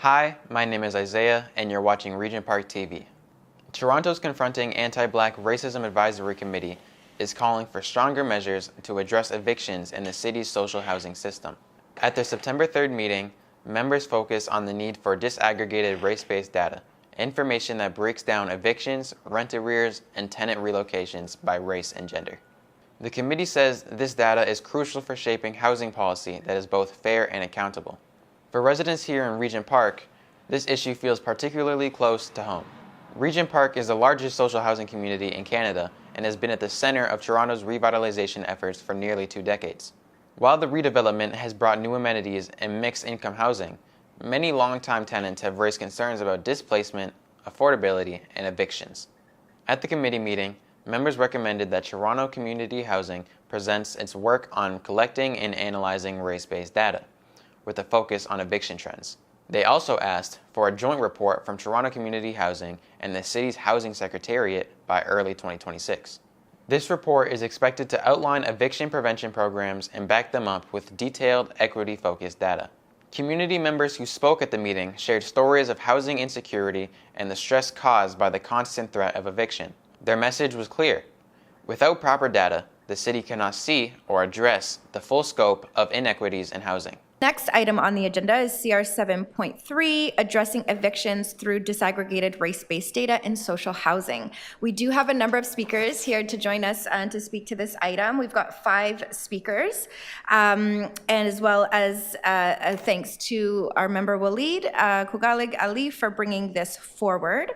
Hi, my name is Isaiah, and you're watching Regent Park TV. Toronto's Confronting Anti-Black Racism Advisory Committee is calling for stronger measures to address evictions in the city's social housing system. At their September 3rd meeting, members focused on the need for disaggregated race-based data, information that breaks down evictions, rent arrears, and tenant relocations by race and gender. The committee says this data is crucial for shaping housing policy that is both fair and accountable. For residents here in Regent Park, this issue feels particularly close to home. Regent Park is the largest social housing community in Canada and has been at the center of Toronto's revitalization efforts for nearly 2 decades. While the redevelopment has brought new amenities and mixed-income housing, many longtime tenants have raised concerns about displacement, affordability, and evictions. At the committee meeting, members recommended that Toronto Community Housing presents its work on collecting and analyzing race-based data, with a focus on eviction trends. They also asked for a joint report from Toronto Community Housing and the city's Housing Secretariat by early 2026. This report is expected to outline eviction prevention programs and back them up with detailed, equity-focused data. Community members who spoke at the meeting shared stories of housing insecurity and the stress caused by the constant threat of eviction. Their message was clear. Without proper data, the city cannot see or address the full scope of inequities in housing. Next item on the agenda is CR 7.3, addressing evictions through disaggregated race-based data in social housing. We do have a number of speakers here to join us to speak to this item. We've got 5 speakers, and as well as thanks to our member Waleed Kugalig Ali for bringing this forward.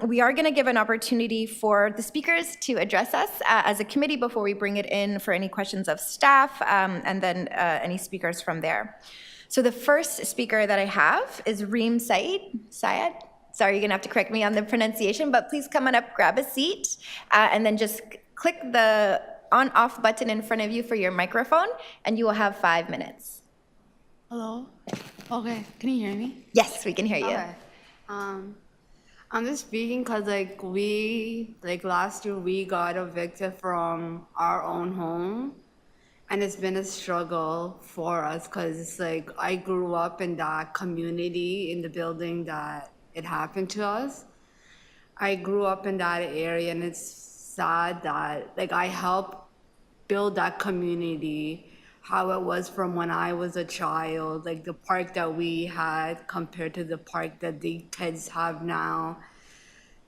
We are going to give an opportunity for the speakers to address us as a committee before we bring it in for any questions of staff, and then any speakers from there. So the first speaker that I have is Reem Syed. Sorry, you're gonna have to correct me on the pronunciation, but please come on up, grab a seat, and then just click the on-off button in front of you for your microphone, and you will have 5 minutes. Hello? Okay, can you hear me? Yes, we can hear you. Okay. I'm just speaking because last year we got evicted from our own home. And it's been a struggle for us because it's like I grew up in that community in the building that it happened to us. I grew up in that area, and it's sad that I helped build that community, how it was from when I was a child, like the park that we had compared to the park that the kids have now,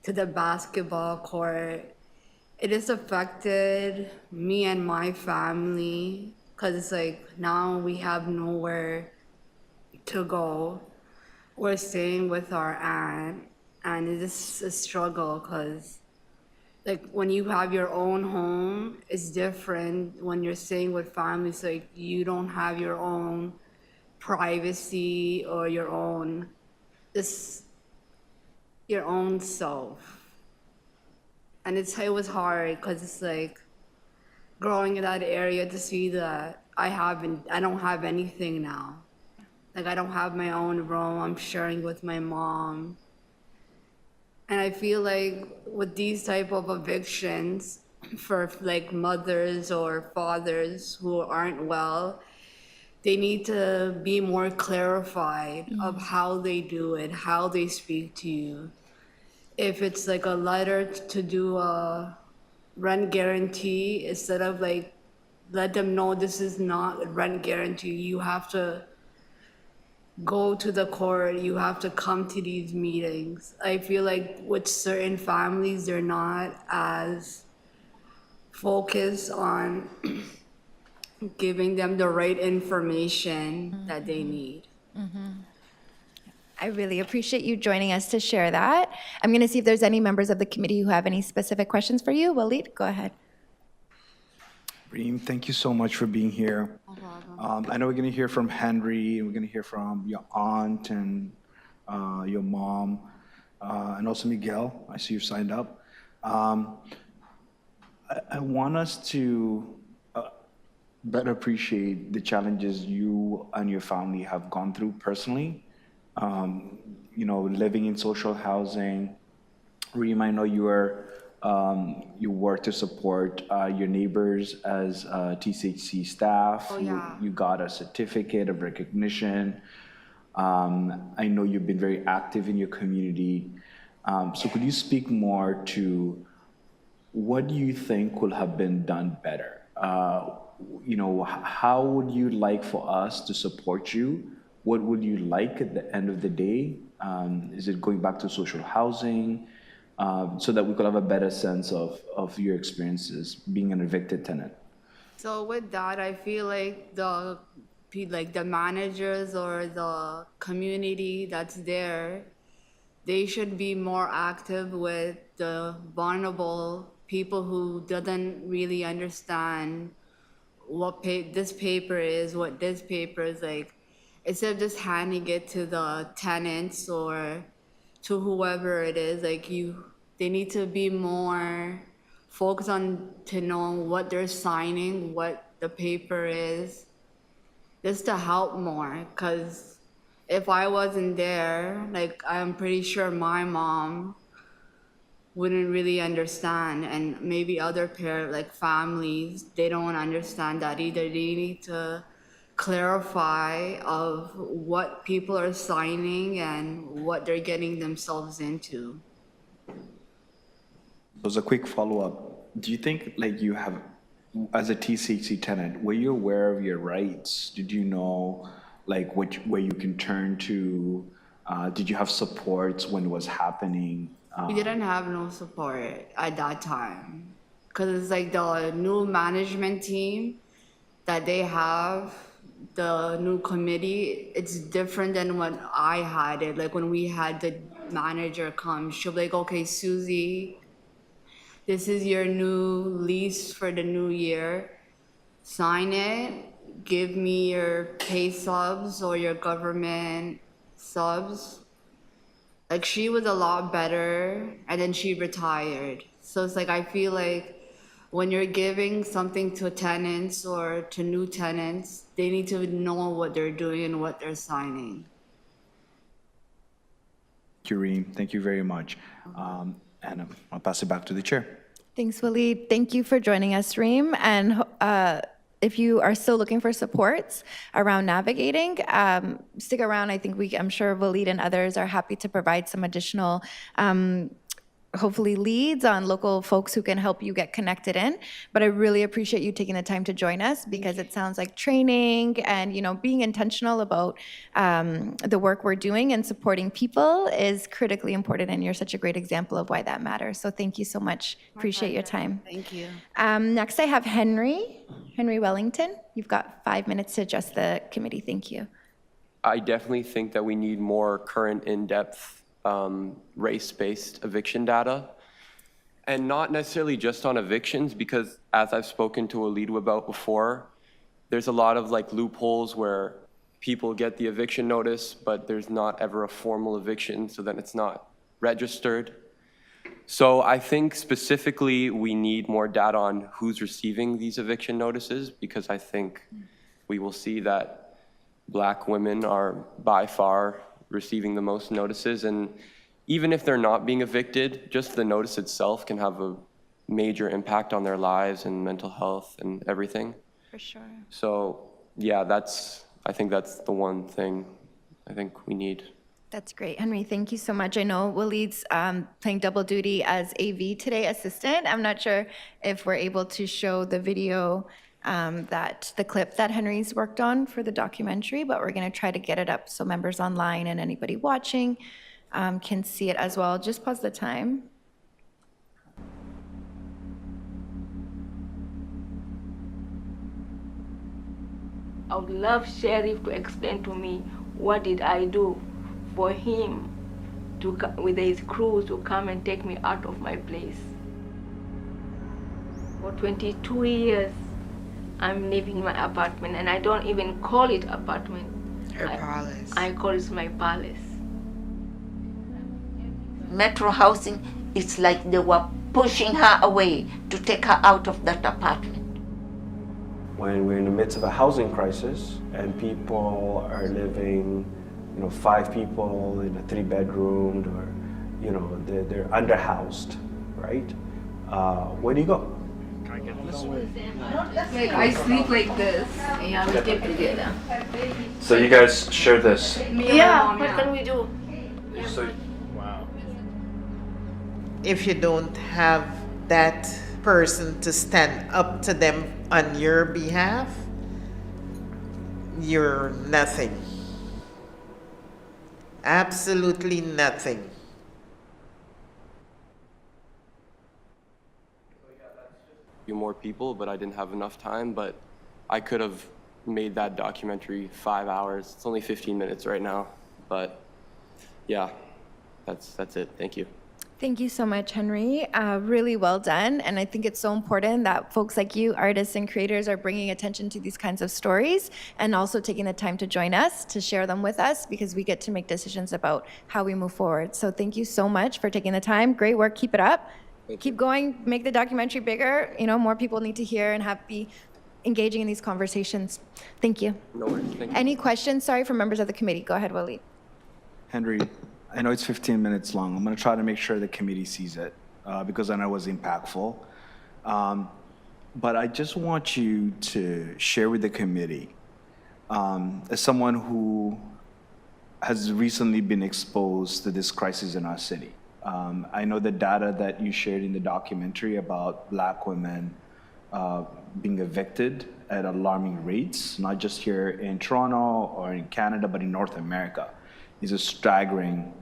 to the basketball court. It has affected me and my family because it's now we have nowhere to go. We're staying with our aunt, and it's a struggle because when you have your own home, it's different. When you're staying with family, it's you don't have your own privacy or your own self. And it was hard because it's growing in that area to see that I don't have anything now. I don't have my own room. I'm sharing with my mom. And I feel with these type of evictions for mothers or fathers who aren't well, they need to be more clarified of how they do it, how they speak to you. If it's a letter to do a rent guarantee, instead of let them know this is not a rent guarantee, you have to go to the court, you have to come to these meetings. I feel with certain families, they're not as focused on giving them the right information that they need. I really appreciate you joining us to share that. I'm going to see if there's any members of the committee who have any specific questions for you. Waleed, go ahead. Reem, thank you so much for being here. I know we're going to hear from Henry, and we're going to hear from your aunt and your mom, and also Miguel. I see you've signed up. I want us to better appreciate the challenges you and your family have gone through personally. Living in social housing. Reem, I know you work to support your neighbors as TCHC staff. Oh, yeah. You got a certificate of recognition. I know you've been very active in your community. So could you speak more to what do you think could have been done better? How would you like for us to support you? What would you like at the end of the day? Is it going back to social housing? So that we could have a better sense of your experiences being an evicted tenant. So with that, I feel like the managers or the community that's there, they should be more active with the vulnerable people who doesn't really understand what this paper is, what this paper is like. Instead of just handing it to the tenants or to whoever it is, they need to be more focused on to know what they're signing, what the paper is, just to help more. Because if I wasn't there, I'm pretty sure my mom wouldn't really understand, and maybe other families, they don't understand that either. They need to clarify of what people are signing and what they're getting themselves into. As a quick follow-up, do you think you have, as a TCHC tenant, were you aware of your rights? Did you know where you can turn to? Did you have supports when it was happening? We didn't have no support at that time because it's the new management team that they have, the new committee, it's different than when I had it. When we had the manager come, she'll be like, okay, Susie, this is your new lease for the new year. Sign it, give me your pay subs or your government subs. She was a lot better, and then she retired. So it's I feel like when you're giving something to tenants or to new tenants, they need to know what they're doing and what they're signing. Reem, thank you very much. And I'll pass it back to the chair. Thanks, Waleed. Thank you for joining us, Reem. And if you are still looking for supports around navigating, stick around. I'm sure Waleed and others are happy to provide some additional hopefully leads on local folks who can help you get connected in. But I really appreciate you taking the time to join us, because it sounds like training and being intentional about the work we're doing and supporting people is critically important, and you're such a great example of why that matters. So thank you so much. Appreciate your time. Thank you. Next I have Henry Wellington. You've got 5 minutes to address the committee. Thank you. I definitely think that we need more current, in-depth race-based eviction data, and not necessarily just on evictions, because as I've spoken to Waleed about before, there's a lot of loopholes where people get the eviction notice, but there's not ever a formal eviction, so then it's not registered. So I think specifically we need more data on who's receiving these eviction notices, because I think we will see that Black women are by far receiving the most notices, and even if they're not being evicted, just the notice itself can have a major impact on their lives and mental health and everything. For sure. So yeah, I think that's the one thing I think we need. That's great. Henry, thank you so much. I know Waleed's playing double duty as AV today, assistant. I'm not sure if we're able to show the video the clip that Henry's worked on for the documentary, but we're going to try to get it up so members online and anybody watching can see it as well. Just pause the time. I would love Sheriff to explain to me what did I do for him to, with his crew, to come and take me out of my place. For 22 years, I'm living in my apartment, and I don't even call it apartment. Her palace. I call it my palace. Metro housing, it's like they were pushing her away to take her out of that apartment. When we're in the midst of a housing crisis and people are living, 5 people in a 3-bedroom, or, they're underhoused, right? Where do you go? Like I sleep like this. Yeah, we sleep together. So you guys share this? Yeah, what can we do? If you don't have that person to stand up to them on your behalf, you're nothing. Absolutely nothing. Few more people, but I didn't have enough time, but I could have made that documentary 5 hours. It's only 15 minutes right now, but yeah, that's it. Thank you. Thank you so much, Henry. Really well done. And I think it's so important that folks like you, artists and creators, are bringing attention to these kinds of stories and also taking the time to join us, to share them with us, because we get to make decisions about how we move forward. So thank you so much for taking the time. Great work. Keep it up. Keep going. Make the documentary bigger. You know, more people need to hear and be engaging in these conversations. Thank you. No worries. Thank you. Any questions, sorry, from members of the committee? Go ahead, Waleed. Henry, I know it's 15 minutes long. I'm going to try to make sure the committee sees it because I know it was impactful. But I just want you to share with the committee, as someone who has recently been exposed to this crisis in our city. I know the data that you shared in the documentary about Black women being evicted at alarming rates, not just here in Toronto or in Canada, but in North America, is a staggering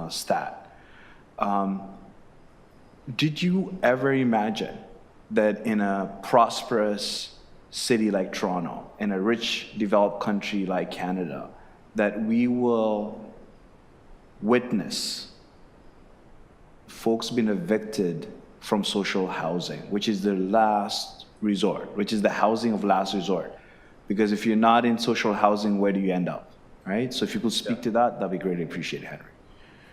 stat. Did you ever imagine that in a prosperous city like Toronto, in a rich, developed country like Canada, that we will witness folks being evicted from social housing, which is the last resort, which is the housing of last resort? Because if you're not in social housing, where do you end up, right? So if you could speak to that, that'd be greatly appreciated, Henry.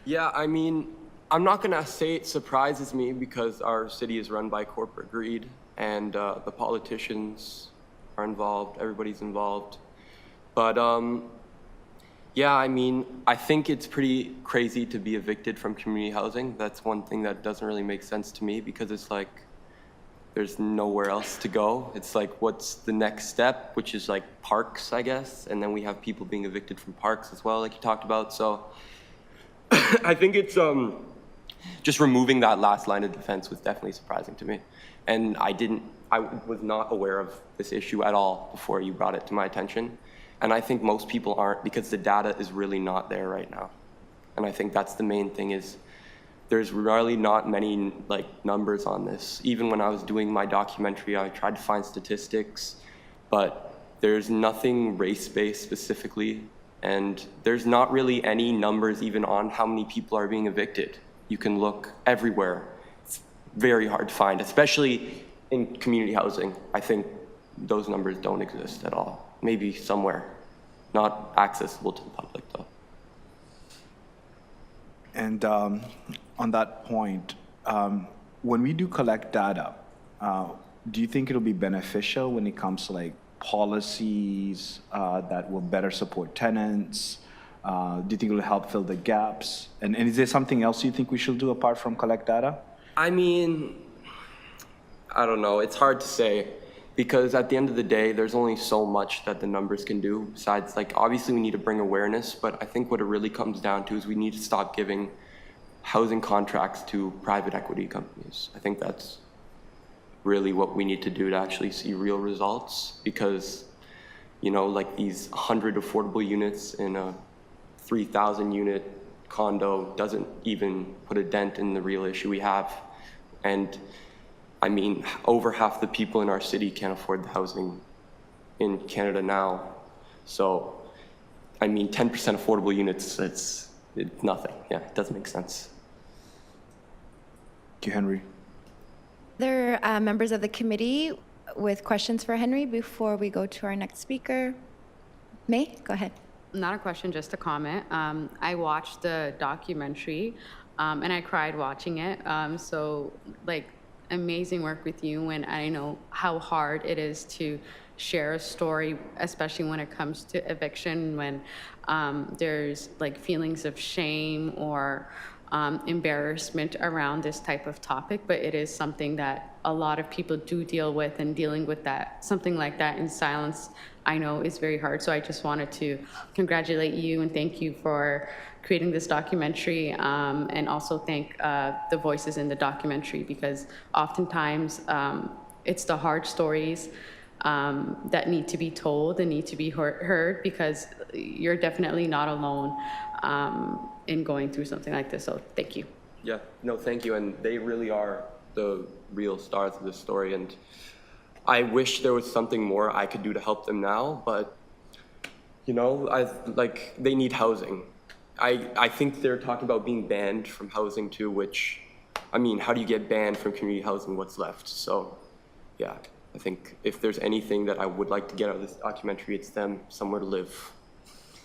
Yeah, I mean, I'm not gonna say it surprises me because our city is run by corporate greed and the politicians are involved, everybody's involved. But yeah, I mean, I think it's pretty crazy to be evicted from community housing. That's one thing that doesn't really make sense to me because it's like, there's nowhere else to go. It's like, what's the next step, which is like parks, I guess. And then we have people being evicted from parks as well, like you talked about. So I think it's just removing that last line of defense was definitely surprising to me. And I was not aware of this issue at all before you brought it to my attention. And I think most people aren't because the data is really not there right now. And I think that's the main thing is there's really not many like numbers on this. Even when I was doing my documentary, I tried to find statistics, but there's nothing race-based specifically. And there's not really any numbers even on how many people are being evicted. You can look everywhere. It's very hard to find, especially in community housing. I think those numbers don't exist at all. Maybe somewhere, not accessible to the public though. And on that point, when we do collect data, do you think it'll be beneficial when it comes to like policies that will better support tenants? Do you think it'll help fill the gaps? And is there something else you think we should do apart from collect data? I mean, I don't know, it's hard to say because at the end of the day, there's only so much that the numbers can do besides like, obviously we need to bring awareness, but I think what it really comes down to is we need to stop giving housing contracts to private equity companies. I think that's really what we need to do to actually see real results because, you know, like these 100 affordable units in a 3,000 unit condo doesn't even put a dent in the real issue we have. And I mean, over half the people in our city can't afford the housing in Canada now. So, I mean, 10% affordable units, it's nothing. Yeah, it doesn't make sense. Thank you, Henry. There are members of the committee with questions for Henry before we go to our next speaker. May, go ahead. Not a question, just a comment. I watched the documentary and I cried watching it. So like amazing work with you, and I know how hard it is to share a story, especially when it comes to eviction, when there's like feelings of shame or embarrassment around this type of topic, but it is something that a lot of people do deal with, and dealing with that, something like that in silence, I know is very hard. So I just wanted to congratulate you and thank you for creating this documentary, and also thank the voices in the documentary, because oftentimes it's the hard stories that need to be told and need to be heard, because you're definitely not alone in going through something like this. So thank you. Yeah, no, thank you. And they really are the real stars of this story. And I wish there was something more I could do to help them now, but you know, they need housing. I think they're talking about being banned from housing too, which, I mean, how do you get banned from community housing? What's left? So yeah, I think if there's anything that I would like to get out of this documentary, it's them somewhere to live.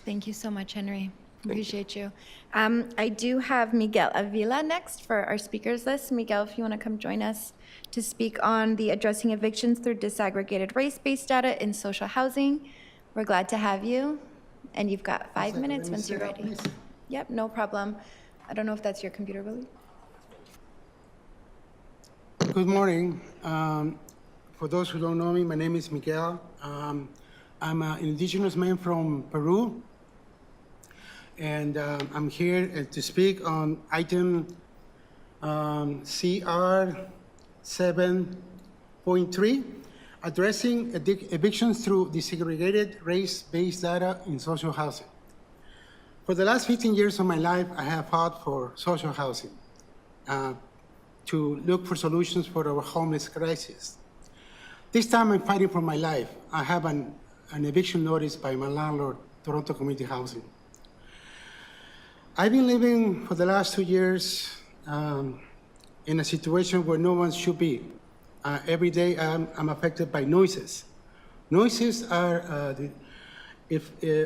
Thank you so much, Henry. Appreciate you. I do have Miguel Avila next for our speakers list. Miguel, if you want to come join us to speak on the addressing evictions through disaggregated race-based data in social housing. We're glad to have you. And you've got 5 minutes once you're ready. Yep, no problem. I don't know if that's your computer, Willie. Good morning. For those who don't know me, my name is Miguel. I'm an indigenous man from Peru. And I'm here to speak on item CR 7.3, addressing evictions through desegregated race-based data in social housing. For the last 15 years of my life, I have fought for social housing to look for solutions for our homeless crisis. This time I'm fighting for my life. I have an eviction notice by my landlord, Toronto Community Housing. I've been living for the last 2 years in a situation where no one should be. Every day I'm affected by noises. Noises are,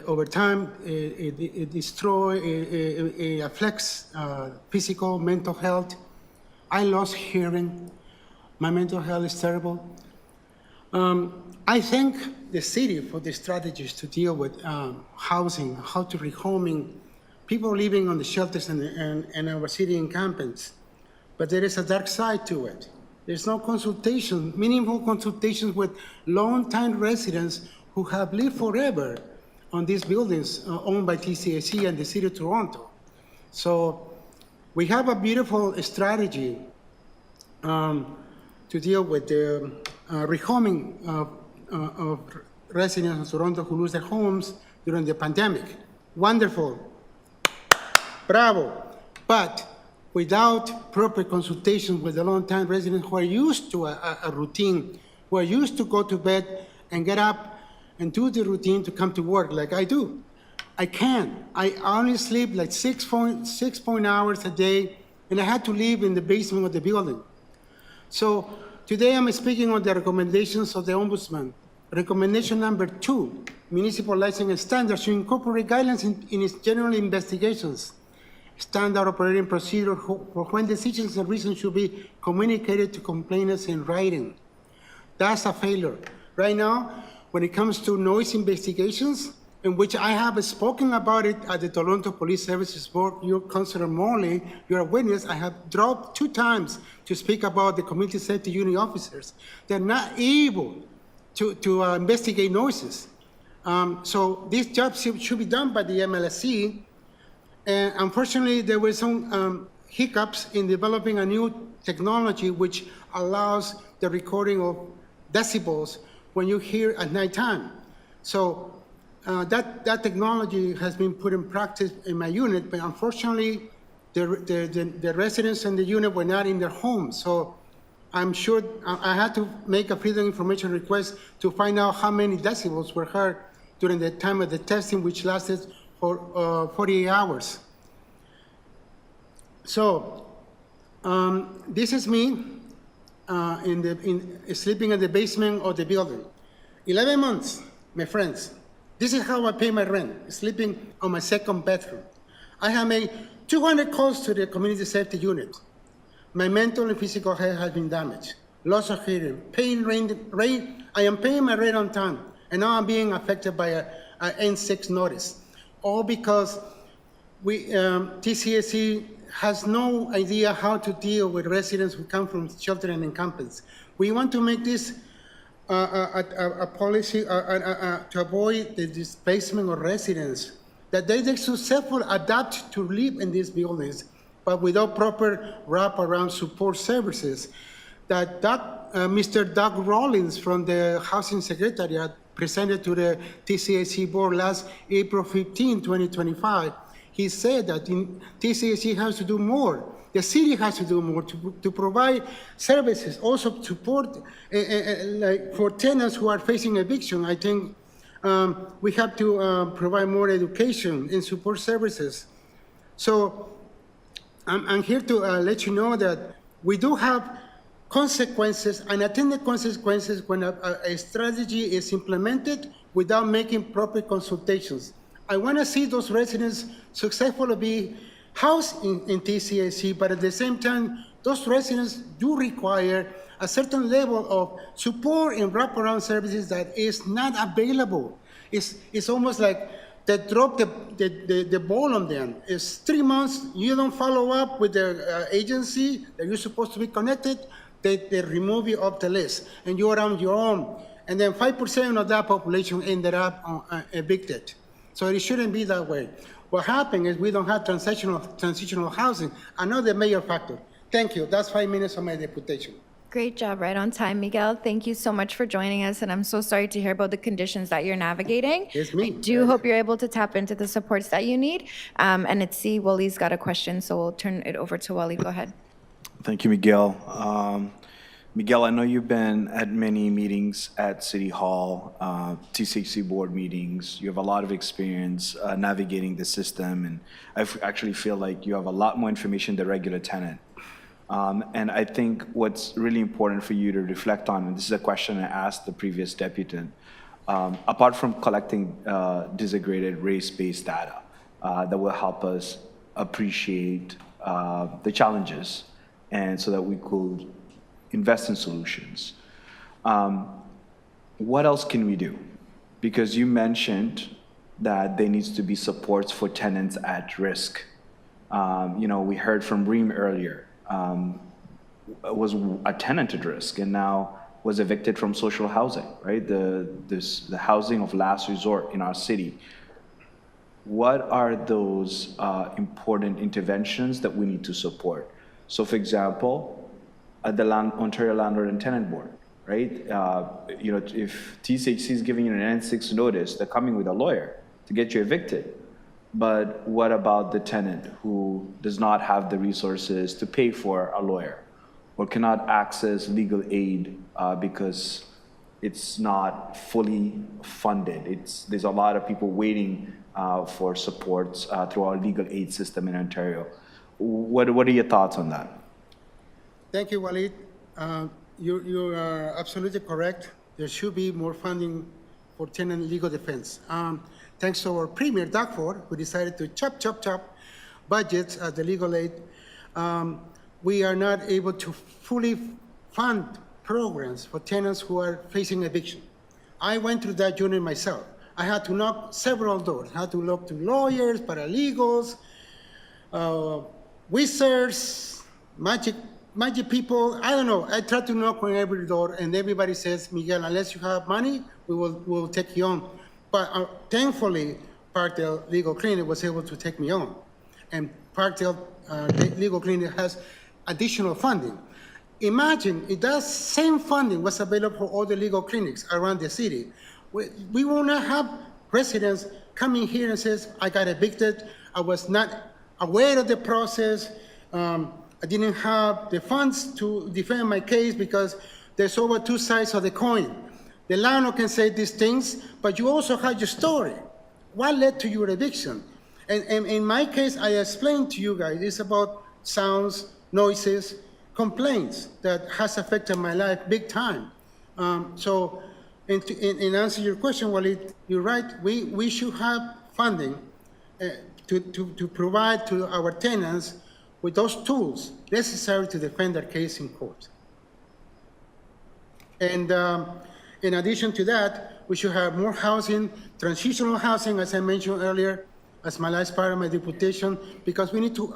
over time, it destroys, it affects physical, mental health. I lost hearing. My mental health is terrible. I thank the city for the strategies to deal with housing, how to rehoming people living on the shelters and our city encampments. But there is a dark side to it. There's no consultation, meaningful consultations with long-time residents who have lived forever on these buildings owned by TCHC and the City of Toronto. So we have a beautiful strategy to deal with the rehoming of residents of Toronto who lose their homes during the pandemic. Wonderful. Bravo. But without proper consultation with the long-time residents who are used to a routine, who are used to go to bed and get up and do the routine to come to work like I do. I can't. I only sleep like 6 hours a day, and I had to live in the basement of the building. So today I'm speaking on the recommendations of the Ombudsman. Recommendation number 2, municipal licensing standards to incorporate guidelines in its general investigations. Standard operating procedure for when decisions and reasons should be communicated to complainants in writing. That's a failure. Right now, when it comes to noise investigations, in which I have spoken about it at the Toronto Police Services Board, your Councillor Morley, you're a witness, I have dropped 2 times to speak about the community safety unit officers. They're not able to investigate noises. So this job should be done by the MLSC. And unfortunately, there were some hiccups in developing a new technology which allows the recording of decibels when you hear at nighttime. So that technology has been put in practice in my unit, but unfortunately, the residents in the unit were not in their homes. So I'm sure I had to make a freedom information request to find out how many decibels were heard during the time of the testing, which lasted for 48 hours. So this is me sleeping in the basement of the building. 11 months, my friends. This is how I pay my rent, sleeping on my 2nd bedroom. I have made 200 calls to the community safety unit. My mental and physical health has been damaged. Loss of hearing, paying rent. I am paying my rent on time, and now I'm being affected by an N6 notice. All because TCHC has no idea how to deal with residents who come from shelter and encampments. We want to make this a policy to avoid the displacement of residents, that they successfully adapt to live in these buildings, but without proper wraparound support services. That Mr. Doug Rollins from the Housing Secretariat presented to the TCHC board last April 15, 2025. He said that TCHC has to do more. The city has to do more to provide services, also support like for tenants who are facing eviction. I think we have to provide more education and support services. So I'm here to let you know that we do have consequences, unintended consequences, when a strategy is implemented without making proper consultations. I want to see those residents successfully be housed in TCHC, but at the same time, those residents do require a certain level of support and wraparound services that is not available. It's almost like they drop the ball on them. It's 3 months, you don't follow up with the agency that you're supposed to be connected, they remove you off the list, and you're on your own. And then 5% of that population ended up evicted. So it shouldn't be that way. What happened is we don't have transitional housing, another major factor. Thank you. That's 5 minutes of my deputation. Great job, right on time, Miguel. Thank you so much for joining us, and I'm so sorry to hear about the conditions that you're navigating. It's me. I do hope you're able to tap into the supports that you need. And it's Waleed's got a question, so we'll turn it over to Waleed. Go ahead. Thank you, Miguel. Miguel, I know you've been at many meetings at City Hall, TCHC board meetings. You have a lot of experience navigating the system, and I actually feel like you have a lot more information than regular tenant. And I think what's really important for you to reflect on, and this is a question I asked the previous deputant, apart from collecting disaggregated race-based data that will help us appreciate the challenges, and so that we could invest in solutions. What else can we do? Because you mentioned that there needs to be supports for tenants at risk. We heard from Reem earlier, was a tenant at risk and now was evicted from social housing, right? The housing of last resort in our city. What are those important interventions that we need to support? So for example, at the Ontario Landlord and Tenant Board, right? If TCHC is giving you an N6 notice, they're coming with a lawyer to get you evicted. But what about the tenant who does not have the resources to pay for a lawyer or cannot access legal aid because it's not fully funded? There's a lot of people waiting for supports through our legal aid system in Ontario. What are your thoughts on that? Thank you, Waleed. You are absolutely correct. There should be more funding for tenant legal defense. Thanks to our Premier, Doug Ford, who decided to chop budgets at the legal aid, we are not able to fully fund programs for tenants who are facing eviction. I went through that journey myself. I had to knock several doors. I had to talk to lawyers, paralegals, wizards, magic people. I don't know. I tried to knock on every door, and everybody says, Miguel, unless you have money, we will take you on. But thankfully, Parkdale Legal Clinic was able to take me on. And Parkdale Legal Clinic has additional funding. Imagine if that same funding was available for all the legal clinics around the city. We will not have residents coming here and says, I got evicted, I was not aware of the process, I didn't have the funds to defend my case because there's over two sides of the coin. The landlord can say these things, but you also have your story. What led to your eviction? And in my case, I explained to you guys, it's about sounds, noises, complaints that has affected my life big time. So in answer to your question, Waleed, you're right. We should have funding to provide to our tenants with those tools necessary to defend their case in court. And in addition to that, we should have more housing, transitional housing, as I mentioned earlier. as my last part of my deputation, because we need to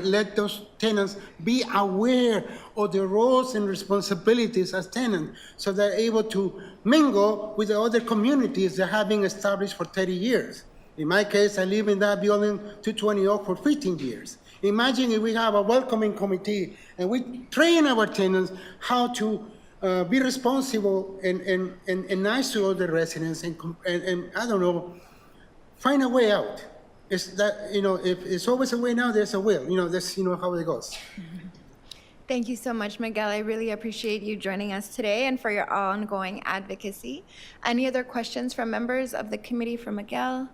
let those tenants be aware of their roles and responsibilities as tenants, so they're able to mingle with the other communities that have been established for 30 years. In my case, I live in that building, 220 Oak, for 15 years. Imagine if we have a welcoming committee and we train our tenants how to be responsible and nice to other residents and I don't know, find a way out. It's that, if it's always a way now, there's a will. That's, how it goes. Thank you so much, Miguel. I really appreciate you joining us today and for your ongoing advocacy. Any other questions from members of the committee for Miguel?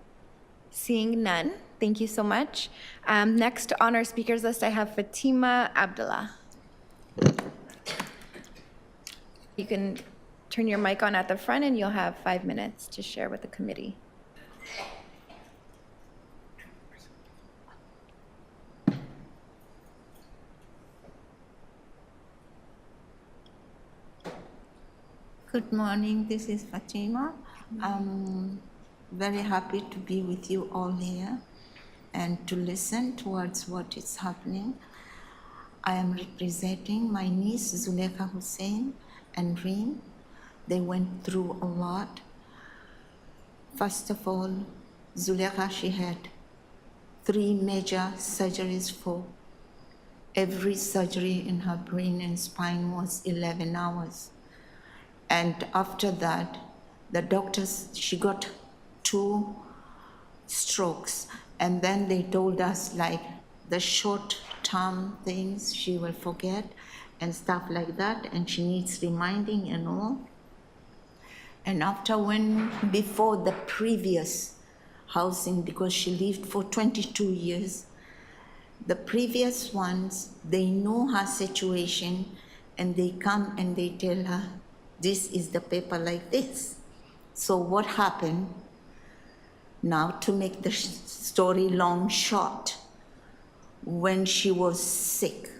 Seeing none, thank you so much. Next on our speakers list, I have Fatima Abdullah. You can turn your mic on at the front and you'll have 5 minutes to share with the committee. Good morning, this is Fatima. I'm very happy to be with you all here and to listen towards what is happening. I am representing my niece Zulekha Hussein and Reem. They went through a lot. First of all, Zulekha, she had 3 major surgeries for every surgery in her brain and spine was 11 hours. And after that, the doctors, she got 2 strokes. And then they told us like the short-term things she will forget and stuff like that. And she needs reminding and all. And before the previous housing, because she lived for 22 years, the previous ones, they know her situation and they come and they tell her, this is the paper like this. So what happened? Now, to make the story long short, when she was sick,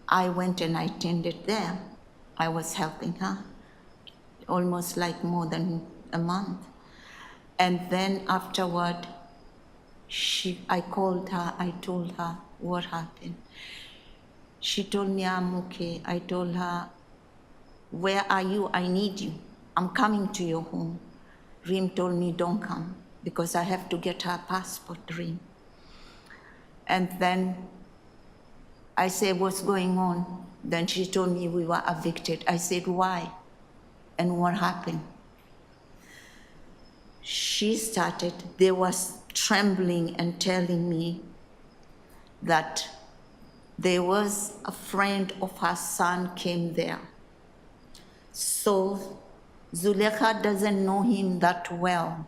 I went and I tended there. I was helping her, almost like more than a month. And then afterward, I called her, I told her what happened. She told me, I'm okay. I told her, where are you? I need you. I'm coming to your home. Reem told me, don't come, because I have to get her passport, Reem. And then I said, what's going on? Then she told me we were evicted. I said, why? And what happened? They was trembling and telling me that there was a friend of her son came there. So Zulekha doesn't know him that well.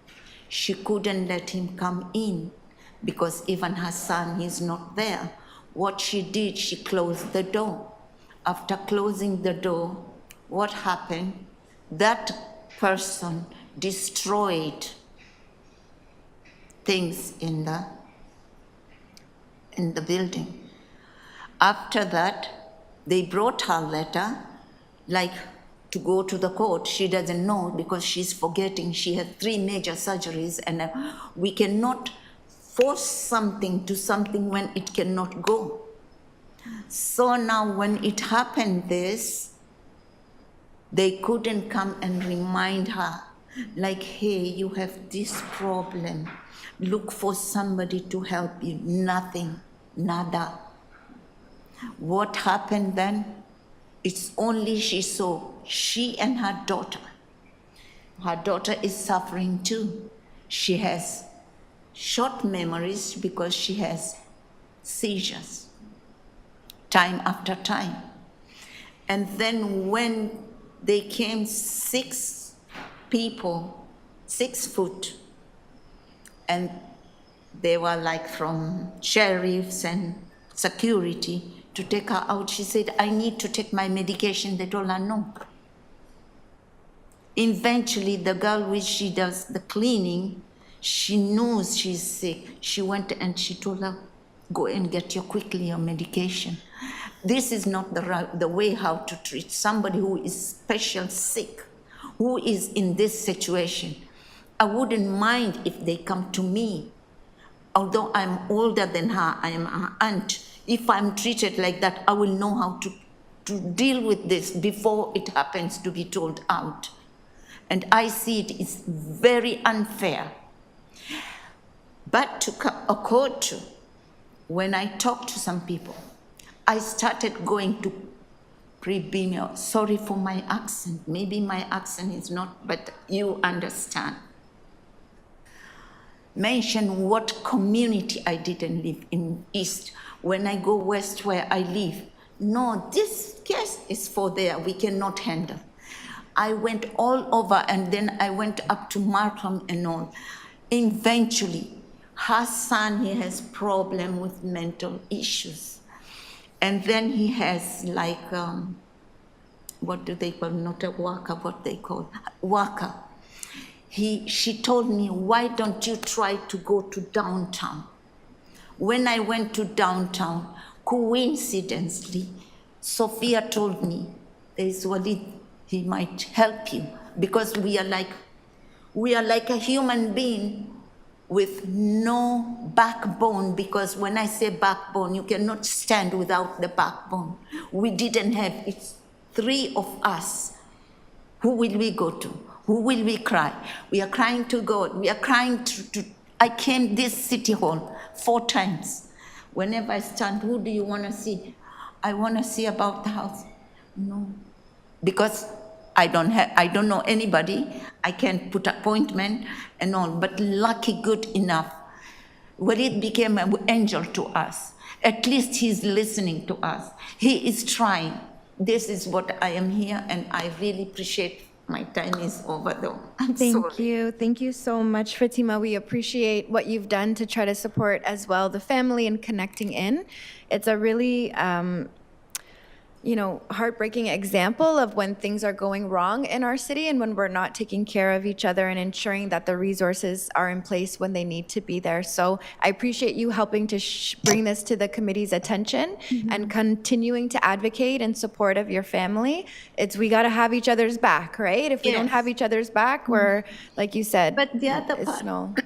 She couldn't let him come in because even her son is not there. What she did, she closed the door. After closing the door, what happened? That person destroyed things in the building. After that, they brought her letter, like to go to the court. She doesn't know because she's forgetting. She had 3 major surgeries, and we cannot force something to something when it cannot go. So now when it happened they couldn't come and remind her, like, hey, you have this problem. Look for somebody to help you. Nothing, nada. What happened then? It's only she saw, she and her daughter. Her daughter is suffering too. She has short memories because she has seizures, time after time. And then when they came 6 people, 6 foot, and they were like from sheriffs and security to take her out, she said, I need to take my medication. They told her no. Eventually, the girl which she does the cleaning, she knows she's sick. She went and she told her, go and get your medication. This is not the way how to treat somebody who is special sick, who is in this situation. I wouldn't mind if they come to me although I'm older than her, I am her aunt. If I'm treated like that, I will know how to deal with this before it happens to be told out. And I see it is very unfair. But to accord to, when I talk to some people, I started going to tribunal. Sorry for my accent. Maybe my accent is not, but you understand. Mention what community I didn't live in East. When I go West where I live, no, this case is for there, we cannot handle. I went all over and then I went up to Markham and all. Eventually, her son, he has problem with mental issues. And then he has like, what do they call, not a worker, what they call, worker. She told me, why don't you try to go to downtown? When I went to downtown, coincidentally, Sophia told me, there's Walid, he might help you, because we are like a human being with no backbone, because when I say backbone, you cannot stand without the backbone. We didn't have, it's 3 of us. Who will we go to? Who will we cry? We are crying to God. We are crying to I came this city hall 4 times. Whenever I stand, who do you want to see? I want to see about the house. No, because I don't know anybody. I can't put appointment and all, but lucky good enough. Well, it became an angel to us. At least he's listening to us. He is trying. This is what I am here, and I really appreciate. My time is over though. Thank you. Thank you so much, Fatima. We appreciate what you've done to try to support as well the family and connecting in. It's a really, heartbreaking example of when things are going wrong in our city and when we're not taking care of each other and ensuring that the resources are in place when they need to be there. So I appreciate you helping to bring this to the committee's attention and continuing to advocate in support of your family. We got to have each other's back, right? If we don't have each other's back, we're, like you said, but the other part,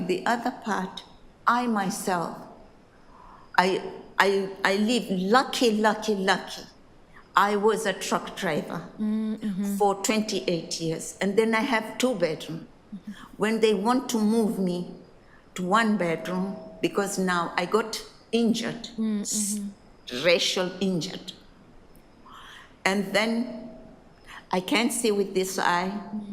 the other part, I myself, I live lucky. I was a truck driver for 28 years, and then I have 2 bedrooms. When they want to move me to 1 bedroom, because now I got injured, racial injured, and then I can't see with this eye.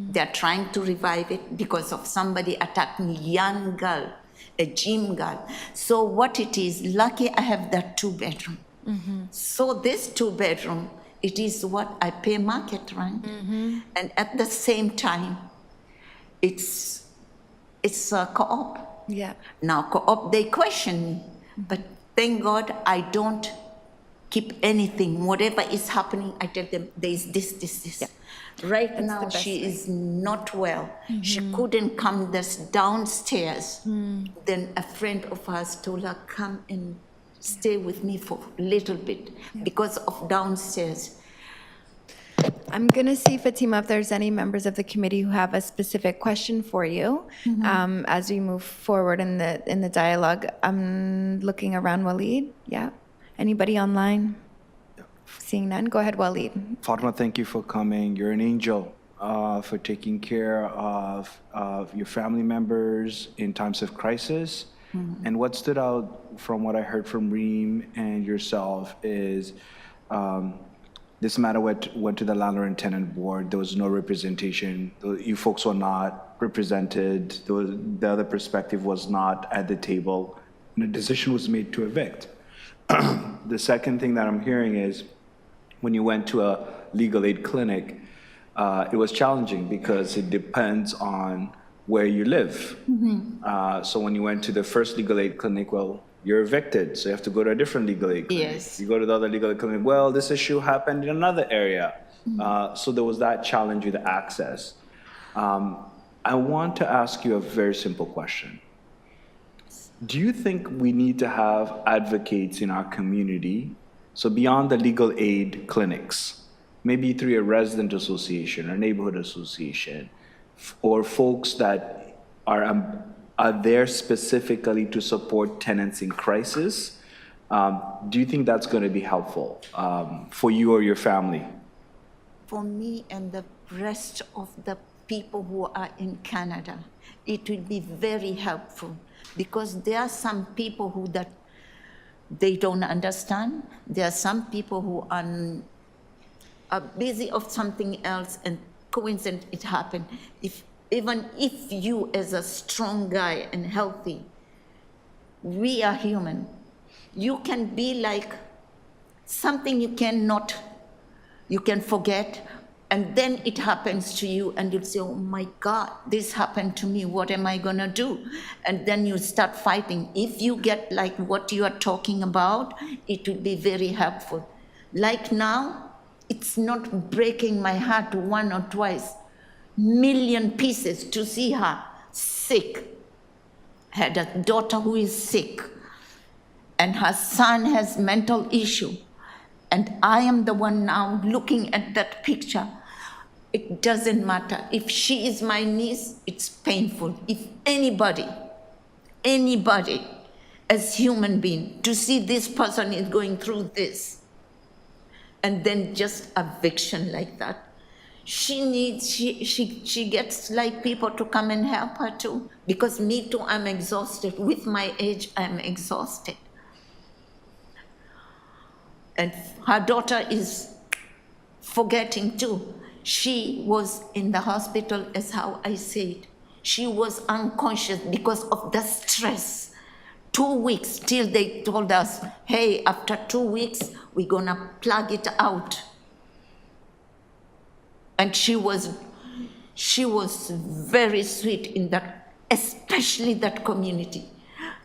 They're trying to revive it because of somebody attacked me, young girl, a gym girl. So what it is, lucky I have that 2 bedroom. So this 2 bedroom, it is what I pay market rent. And at the same time, it's a co-op. Yeah. Now co-op, they question me, but thank God I don't keep anything. Whatever is happening, I tell them there is this. Yeah. Right now, she is not well. She couldn't come downstairs. Then a friend of hers told her, come and stay with me for a little bit because of downstairs. I'm going to see, Fatima, if there's any members of the committee who have a specific question for you as we move forward in the dialogue. I'm looking around. Walid, yeah. Anybody online? Seeing none, go ahead, Walid. Fatma, thank you for coming. You're an angel for taking care of your family members in times of crisis. And what stood out from what I heard from Reem and yourself is this matter went to the landlord and tenant board. There was no representation. You folks were not represented. The other perspective was not at the table. And a decision was made to evict. The second thing that I'm hearing is when you went to a legal aid clinic, it was challenging because it depends on where you live. So when you went to the first legal aid clinic, well, you're evicted, so you have to go to a different legal aid clinic. Yes. You go to the other legal aid clinic, well, this issue happened in another area. So there was that challenge with access. I want to ask you a very simple question. Do you think we need to have advocates in our community, so beyond the legal aid clinics, maybe through a resident association or neighborhood association, or folks that are are there specifically to support tenants in crisis. Do you think that's going to be helpful for you or your family? For me and the rest of the people who are in Canada, it will be very helpful because there are some people who that they don't understand. There are some people who are busy of something else and coincident it happened. Even if you as a strong guy and healthy, we are human. You can be like something you can forget, and then it happens to you and you'll say, oh my God, this happened to me, what am I gonna do? And then you start fighting. If you get like what you are talking about, it will be very helpful. Like now, it's not breaking my heart one or twice, million pieces to see her sick. Had a daughter who is sick and her son has mental issue. And I am the one now looking at that picture. It doesn't matter. If she is my niece, it's painful. If anybody, as human being, to see this person is going through this, and then just eviction like that, she gets like people to come and help her too. Because me too, I'm exhausted. With my age, I'm exhausted. And her daughter is forgetting too. She was in the hospital, as how I said. She was unconscious because of the stress. 2 weeks till they told us, hey, after 2 weeks, we're gonna plug it out. And she was very sweet in that, especially that community.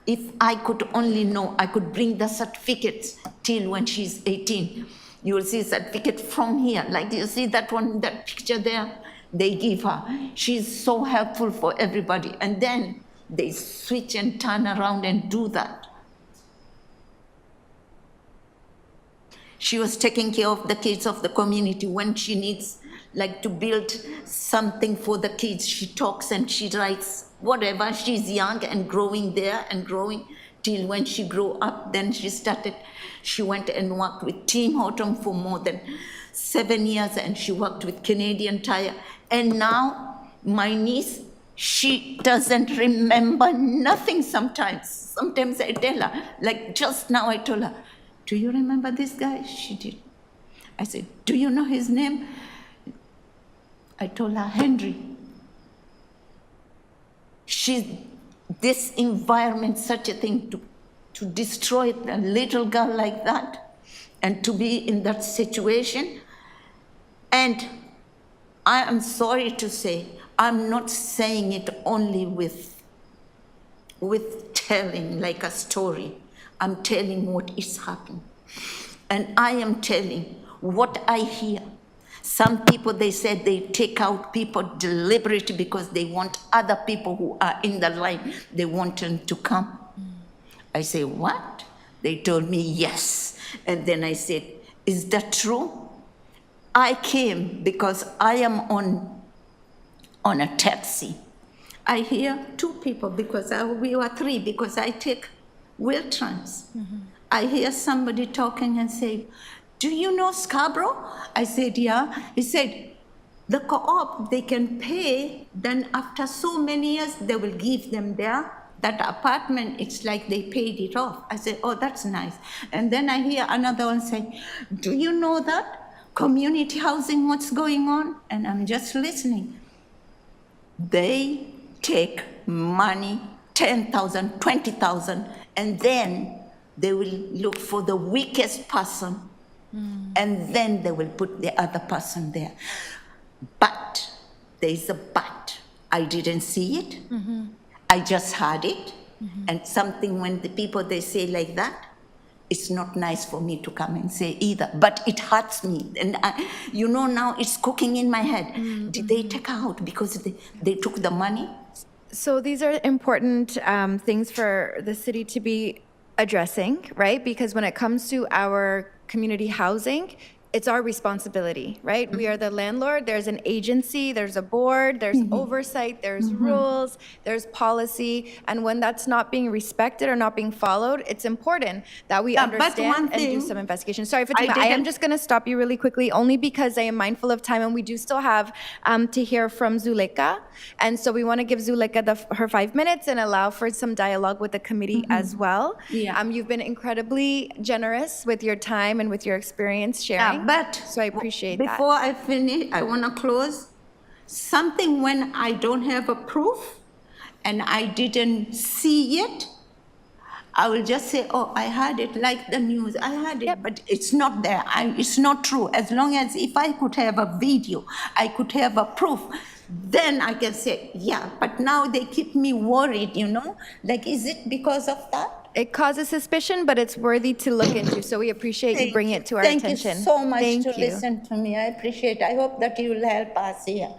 If I could only know, I could bring the certificates till when she's 18. You will see a certificate from here. Like you see that one, that picture there, they give her. She's so helpful for everybody. And then they switch and turn around and do that. She was taking care of the kids of the community. When she needs like to build something for the kids, she talks and she writes whatever. She's young and growing there and growing till when she grew up. Then she went and worked with Tim Horton for more than 7 years, and she worked with Canadian Tire. And now my niece, she doesn't remember nothing sometimes. Sometimes I tell her, like just now I told her, do you remember this guy? She did. I said, do you know his name? I told her, Henry. This environment, such a thing, to destroy a little girl like that and to be in that situation. And I am sorry to say, I'm not saying it only with telling like a story. I'm telling what is happening. And I am telling what I hear. Some people, they said they take out people deliberately because they want other people who are in the line, they want them to come. I say, what? They told me yes. And then I said, is that true? I came because I am on a taxi. I hear 2 people because we were 3 because I take wheel-trans. I hear somebody talking and say, do you know Scarborough? I said, yeah. He said, the co-op, they can pay, then after so many years, they will give them that apartment. It's like they paid it off. I said, oh, that's nice. And then I hear another one say, do you know that? Community housing, what's going on? And I'm just listening. They take money, 10,000, 20,000, and then they will look for the weakest person. And then they will put the other person there. But there is a but. I didn't see it. I just heard it. And something when the people, they say like that, it's not nice for me to come and say either. But it hurts me. And now it's cooking in my head. Did they take her out because they took the money? So these are important things for the city to be addressing, right? Because when it comes to our community housing, it's our responsibility, right? We are the landlord. There's an agency, there's a board, there's oversight, there's rules, there's policy. And when that's not being respected or not being followed, it's important that we understand and do some investigation. Sorry, Fatima, I am just going to stop you really quickly, only because I am mindful of time and we do still have to hear from Zuleka. And so we want to give Zuleka her 5 minutes and allow for some dialogue with the committee as well. Yeah. You've been incredibly generous with your time and with your experience sharing. But so I appreciate that. Before I finish, I want to close. Something when I don't have a proof and I didn't see it, I will just say, oh, I heard it, like the news. I heard it, but it's not there. It's not true. As long as if I could have a video, I could have a proof, then I can say, yeah. But now they keep me worried, Like, is it because of that? It causes suspicion, but it's worthy to look into. So we appreciate you bringing it to our attention. Thank you so much to listen to me. I appreciate it. I hope that you will help us here.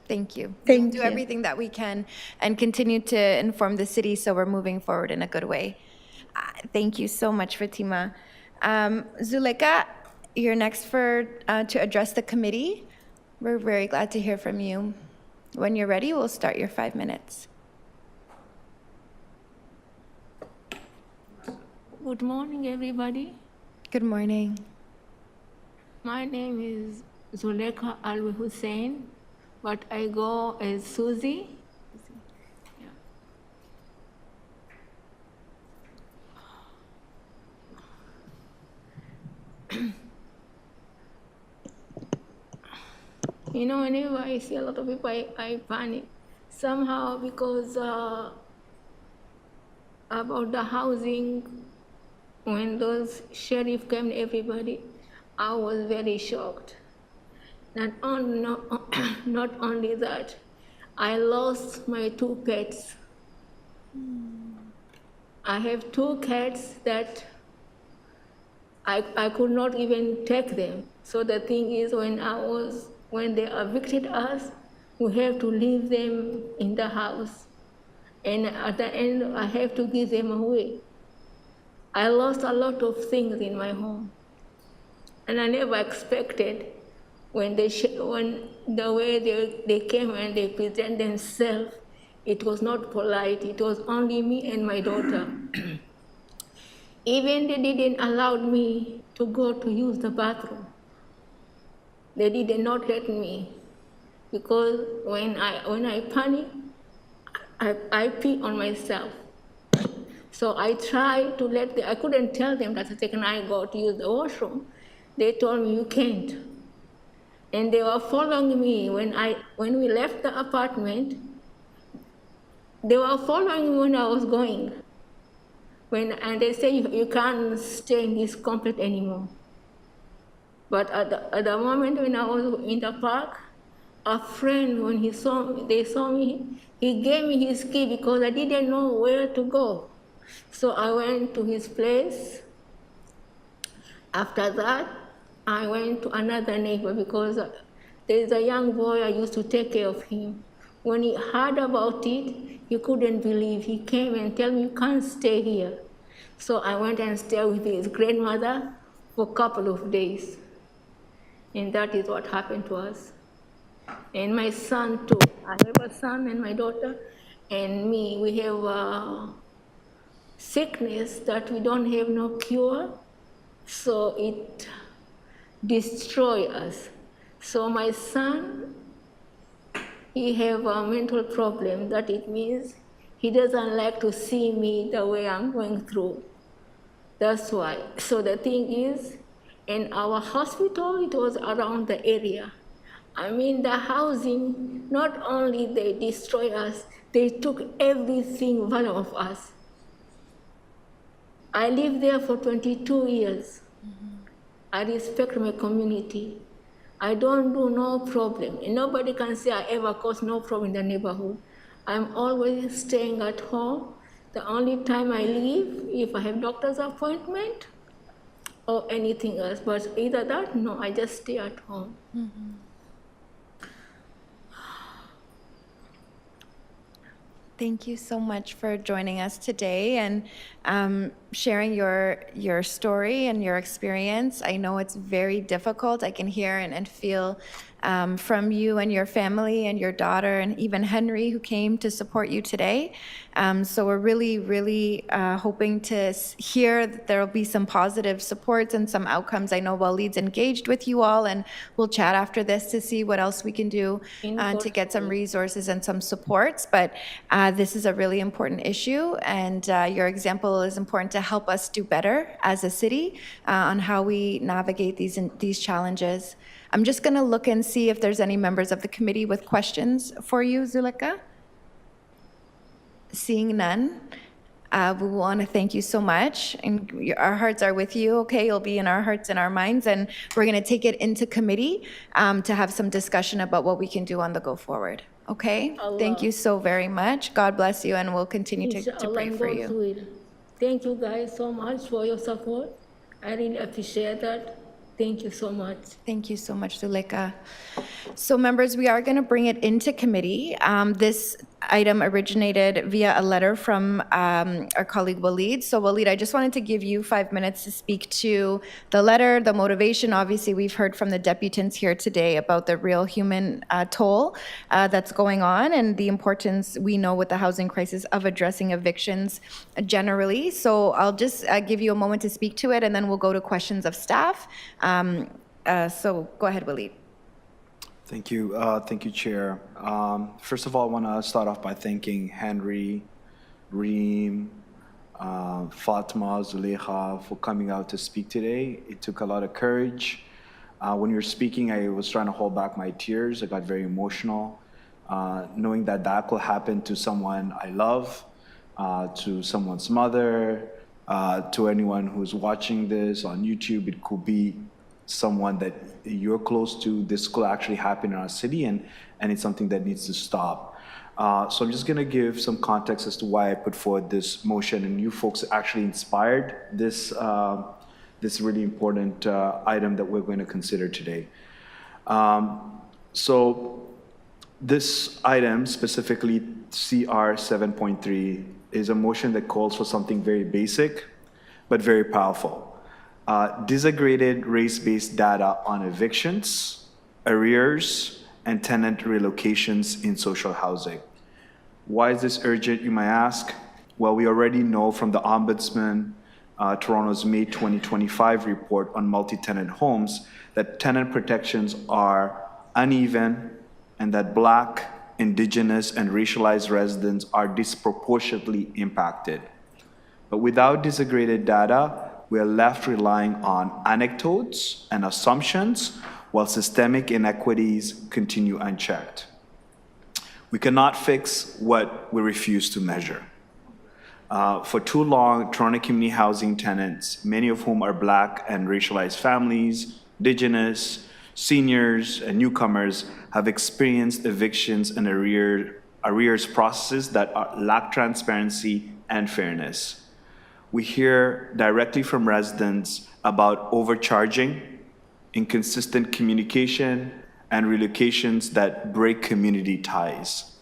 Thank you. Thank We'll do you. everything that we can and continue to inform the city so we're moving forward in a good way. Thank you so much, Fatima. Zuleka, you're next to address the committee. We're very glad to hear from you. When you're ready, we'll start your 5 minutes. Good morning, everybody. Good morning. My name is Zuleka Alwi Hussein, but I go as Susie. Whenever I see a lot of people, I panic. Somehow, because about the housing, when those sheriff came, everybody, I was very shocked. Not only that, I lost my 2 pets. I have 2 cats that I could not even take them. So the thing is, when they evicted us, we have to leave them in the house. And at the end, I have to give them away. I lost a lot of things in my home. And I never expected when the way they came and they present themselves, it was not polite. It was only me and my daughter. Even they didn't allow me to go to use the bathroom. They did not let me, because when I panic, I pee on myself. So I tried to I couldn't tell them that the second I go to use the washroom, they told me you can't. And they were following me when we left the apartment. They were following me when I was going. And they say you can't stay in this complex anymore. But at the moment when I was in the park, a friend, when they saw me, he gave me his key because I didn't know where to go. So I went to his place. After that, I went to another neighbor because there's a young boy, I used to take care of him. When he heard about it, he couldn't believe. He came and told me, you can't stay here. So I went and stayed with his grandmother for a couple of days. And that is what happened to us. And my son too. I have a son and my daughter, and me. We have a sickness that we don't have no cure, so it destroys us. So my son, he have a mental problem. That it means he doesn't like to see me the way I'm going through. That's why. So the thing is, in our hospital, it was around the area. I mean, the housing, not only they destroy us, they took everything valuable of us. I lived there for 22 years. I respect my community. I don't do no problem. And nobody can say I ever caused no problem in the neighborhood. I'm always staying at home. The only time I leave, if I have doctor's appointment or anything else. But either that, no, I just stay at home. Mm-hmm. Thank you so much for joining us today. And sharing your story and your experience. I know it's very difficult. I can hear and feel from you and your family and your daughter and even Henry, who came to support you today. So we're really, really hoping to hear that there will be some positive supports and some outcomes. I know Waleed's engaged with you all, and we'll chat after this to see what else we can do to get some resources and some supports. But this is a really important issue, and your example is important to help us do better as a city on how we navigate these challenges. I'm just going to look and see if there's any members of the committee with questions for you, Zulika. Seeing none, we want to thank you so much, and our hearts are with you. Okay, you'll be in our hearts and our minds, and we're going to take it into committee to have some discussion about what we can do on the go forward. Okay, thank you so very much. God bless you, and we'll continue to pray for you. Thank you guys so much for your support. I really appreciate that. Thank you so much. Thank you so much, Zulika. So members, we are going to bring it into committee. This item originated via a letter from our colleague Waleed. So Waleed, I just wanted to give you 5 minutes to speak to the letter, the motivation. Obviously, we've heard from the deputants here today about the real human toll that's going on and the importance we know with the housing crisis of addressing evictions generally. So I'll just give you a moment to speak to it, and then we'll go to questions of staff. So go ahead, Waleed. Thank you, Chair. First of all, I want to start off by thanking Henry, Reem, Fatma, Zulekha for coming out to speak today. It took a lot of courage. When you were speaking, I was trying to hold back my tears. I got very emotional, knowing that that could happen to someone I love, to someone's mother, to anyone who's watching this on YouTube. It could be someone that you're close to. This could actually happen in our city, and it's something that needs to stop. So I'm just going to give some context as to why I put forward this motion, and you folks actually inspired this really important item that we're going to consider today. So this item, specifically CR 7.3, is a motion that calls for something very basic but very powerful. Disaggregated race-based data on evictions, arrears, and tenant relocations in social housing. Why is this urgent, you might ask? Well, we already know from the Ombudsman Toronto's May 2025 report on multi-tenant homes that tenant protections are uneven and that Black, Indigenous, and racialized residents are disproportionately impacted. But without disaggregated data, we are left relying on anecdotes and assumptions while systemic inequities continue unchecked. We cannot fix what we refuse to measure. For too long, Toronto community housing tenants, many of whom are Black and racialized families, Indigenous, seniors, and newcomers, have experienced evictions and arrears processes that lack transparency and fairness. We hear directly from residents about overcharging, inconsistent communication, and relocations that break community ties.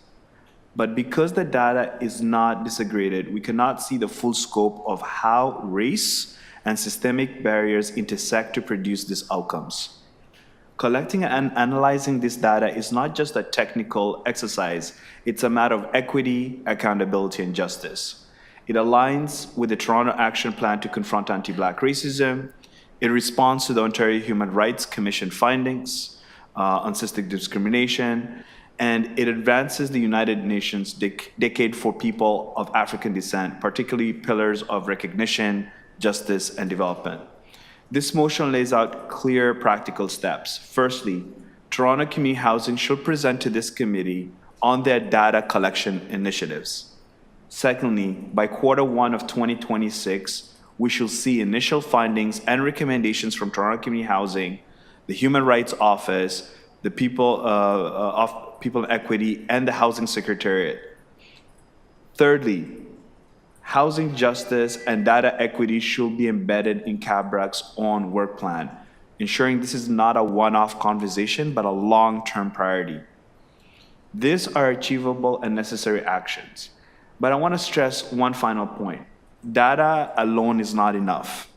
But because the data is not disaggregated, we cannot see the full scope of how race and systemic barriers intersect to produce these outcomes. Collecting and analyzing this data is not just a technical exercise, it's a matter of equity, accountability, and justice. It aligns with the Toronto Action Plan to confront anti-Black racism. It responds to the Ontario Human Rights Commission findings on systemic discrimination, and it advances the United Nations Decade for People of African Descent, particularly pillars of recognition, justice, and development. This motion lays out clear practical steps. Firstly, Toronto Community Housing should present to this committee on their data collection initiatives. Secondly, by Q1 of 2026, we shall see initial findings and recommendations from Toronto Community Housing, the Human Rights Office, the People and Equity, and the Housing Secretariat. Thirdly, housing justice and data equity should be embedded in CABRAC's own work plan, ensuring this is not a one-off conversation, but a long-term priority. These are achievable and necessary actions. But I want to stress one final point. Data alone is not enough.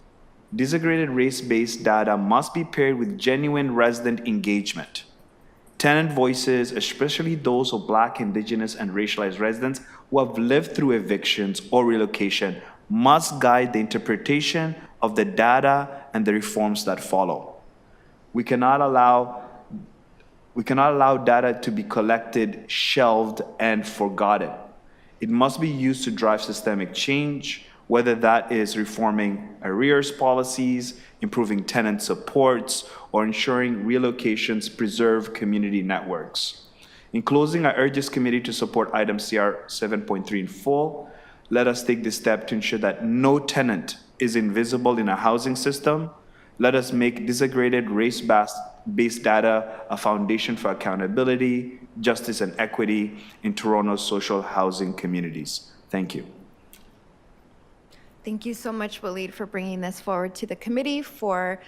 Disaggregated race-based data must be paired with genuine resident engagement. Tenant voices, especially those of Black, Indigenous, and racialized residents who have lived through evictions or relocation, must guide the interpretation of the data and the reforms that follow. We cannot allow data to be collected, shelved, and forgotten. It must be used to drive systemic change, whether that is reforming arrears policies, improving tenant supports, or ensuring relocations preserve community networks. In closing, I urge this committee to support item CR 7.3 in full. Let us take this step to ensure that no tenant is invisible in a housing system. Let us make disaggregated race-based data a foundation for accountability, justice, and equity in Toronto's social housing communities. Thank you. Thank you so much, Waleed, for bringing this forward to the committee for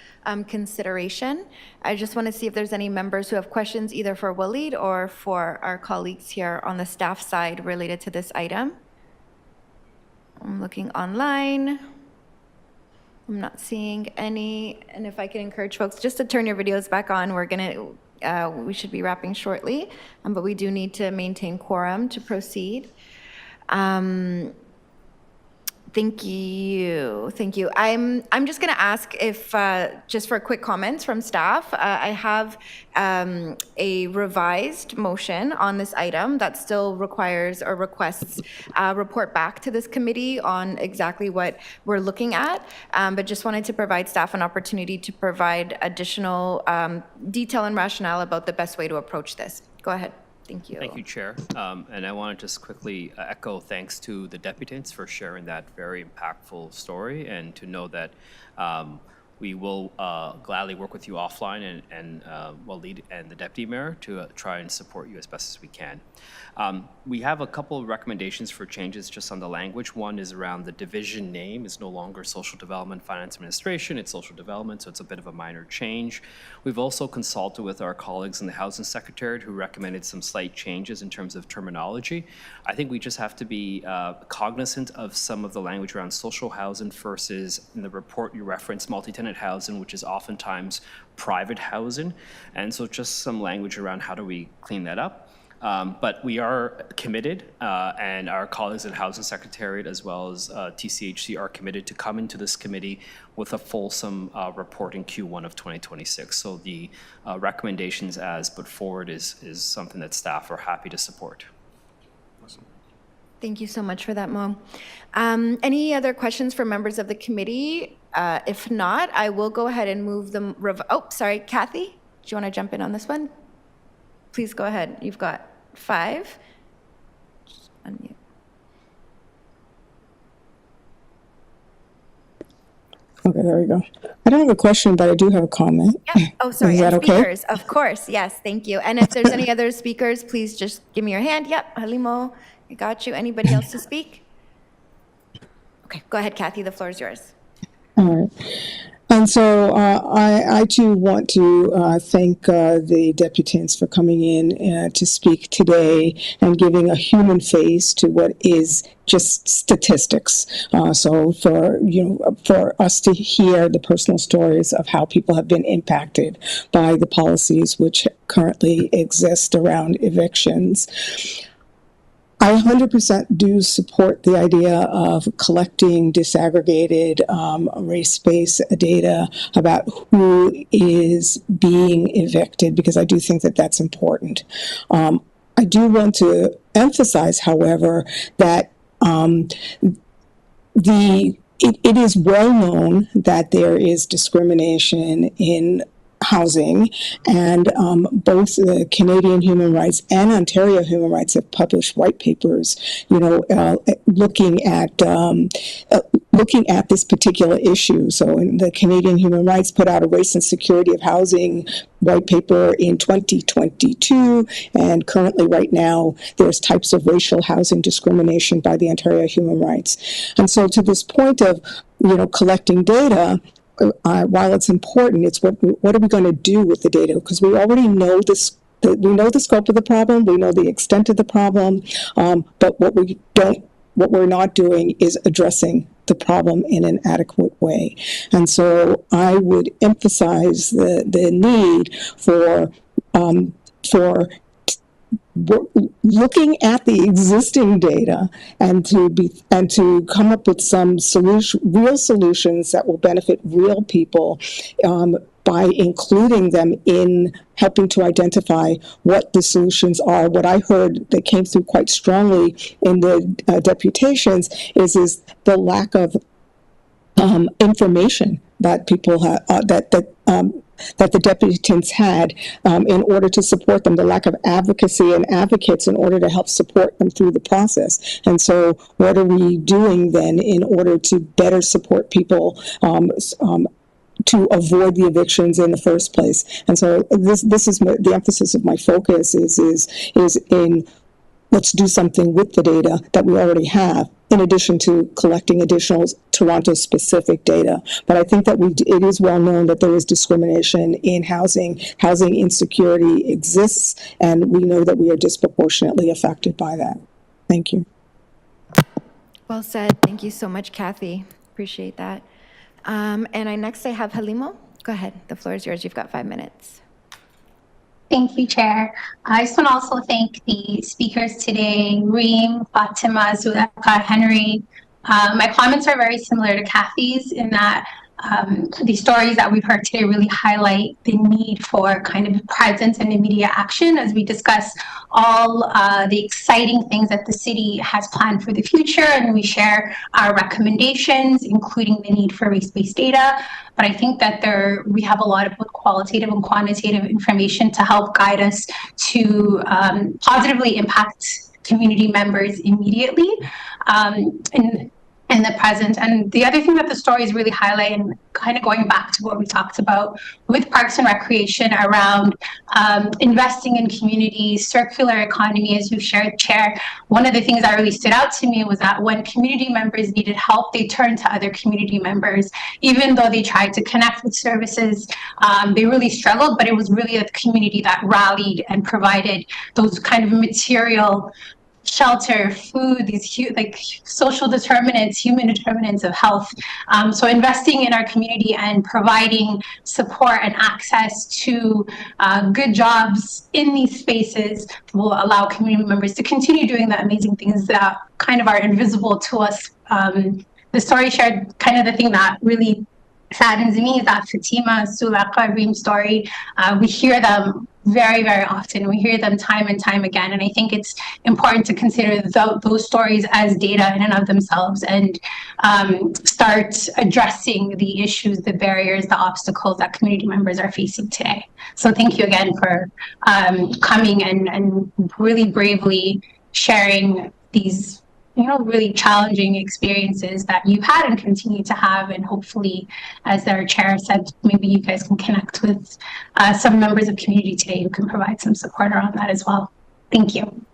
consideration. I just want to see if there's any members who have questions either for Waleed or for our colleagues here on the staff side related to this item. I'm looking online. I'm not seeing any. And if I can encourage folks just to turn your videos back on, we should be wrapping shortly, but we do need to maintain quorum to proceed. Thank you. I'm just going to ask if, just for quick comments from staff, I have a revised motion on this item that still requires or requests a report back to this committee on exactly what we're looking at, but just wanted to provide staff an opportunity to provide additional detail and rationale about the best way to approach this. Go ahead. Thank you. Thank you, Chair. And I want to just quickly echo thanks to the deputants for sharing that very impactful story, and to know that we will gladly work with you offline and Waleed and the Deputy Mayor to try and support you as best as we can. We have a couple of recommendations for changes just on the language. One is around the division name is no longer Social Development Finance Administration, it's Social Development, so it's a bit of a minor change. We've also consulted with our colleagues in the Housing Secretariat who recommended some slight changes in terms of terminology. I think we just have to be cognizant of some of the language around social housing versus, in the report you referenced, multi-tenant housing, which is oftentimes private housing. And so just some language around how do we clean that up. But we are committed, and our colleagues at Housing Secretariat as well as TCHC are committed to come into this committee with a fulsome report in Q1 of 2026. So the recommendations as put forward is something that staff are happy to support. Awesome. Thank you so much for that, Mo. Any other questions for members of the committee? If not, I will go ahead and move them. Oh, sorry, Kathy, do you want to jump in on this one? Please go ahead. You've got 5. Just unmute. Okay, there we go. I don't have a question, but I do have a comment. Yeah. Oh, sorry. Is that and okay? Speakers, of course. Yes, thank you. And if there's any other speakers, please just give me your hand. Yep, Halimo, I got you. Anybody else to speak? Okay, go ahead, Kathy. The floor is yours. All right. And so I too want to thank the deputants for coming in to speak today and giving a human face to what is just statistics. So for us to hear the personal stories of how people have been impacted by the policies which currently exist around evictions. I 100% do support the idea of collecting disaggregated race-based data about who is being evicted, because I do think that that's important. I do want to emphasize, however, that it is well known that there is discrimination in housing, and both the Canadian Human Rights and Ontario Human Rights have published white papers, looking at this particular issue. So the Canadian Human Rights put out a Race and Security of Housing white paper in 2022, and currently right now there's types of racial housing discrimination by the Ontario Human Rights. And so to this point of collecting data, while it's important, it's what are we going to do with the data? Because we already know this. We know the scope of the problem. We know the extent of the problem. But what we don't what we're not doing is addressing the problem in an adequate way. And so I would emphasize the need for looking at the existing data and to come up with some real solutions that will benefit real people, by including them in helping to identify what the solutions are. What I heard that came through quite strongly in the deputations is the lack of information that people have, that the deputants had in order to support them, the lack of advocacy and advocates in order to help support them through the process. And so what are we doing then in order to better support people to avoid the evictions in the first place? And so this is the emphasis of my focus is in let's do something with the data that we already have, in addition to collecting additional Toronto-specific data. But I think that it is well known that there is discrimination in housing. Housing insecurity exists, and we know that we are disproportionately affected by that. Thank you. Well said. Thank you so much, Kathy. Appreciate that. And next I have Halimo. Go ahead. The floor is yours. You've got 5 minutes. Thank you, Chair. I just want to also thank the speakers today, Reem, Fatima, Zuleka, Henry. My comments are very similar to Kathy's in that the stories that we've heard today really highlight the need for kind of presence and immediate action as we discuss all the exciting things that the city has planned for the future, and we share our recommendations, including the need for race-based data. But I think that we have a lot of both qualitative and quantitative information to help guide us to positively impact community members immediately in the present. And the other thing that the stories really highlight, and kind of going back to what we talked about with Parks and Recreation around investing in communities, circular economy, as you shared, Chair, one of the things that really stood out to me was that when community members needed help, they turned to other community members. Even though they tried to connect with services, they really struggled, but it was really the community that rallied and provided those kind of material shelter, food, these social determinants, human determinants of health. So investing in our community and providing support and access to good jobs in these spaces will allow community members to continue doing the amazing things that kind of are invisible to us. The story shared, kind of the thing that really saddens me is that Fatima, Zuleka, Reem story, we hear them very, very often. We hear them time and time again. And I think it's important to consider those stories as data in and of themselves and start addressing the issues, the barriers, the obstacles that community members are facing today. So thank you again for coming and really bravely sharing these really challenging experiences that you've had and continue to have. And hopefully, as our chair said, maybe you guys can connect with some members of community today who can provide some support around that as well. Thank you.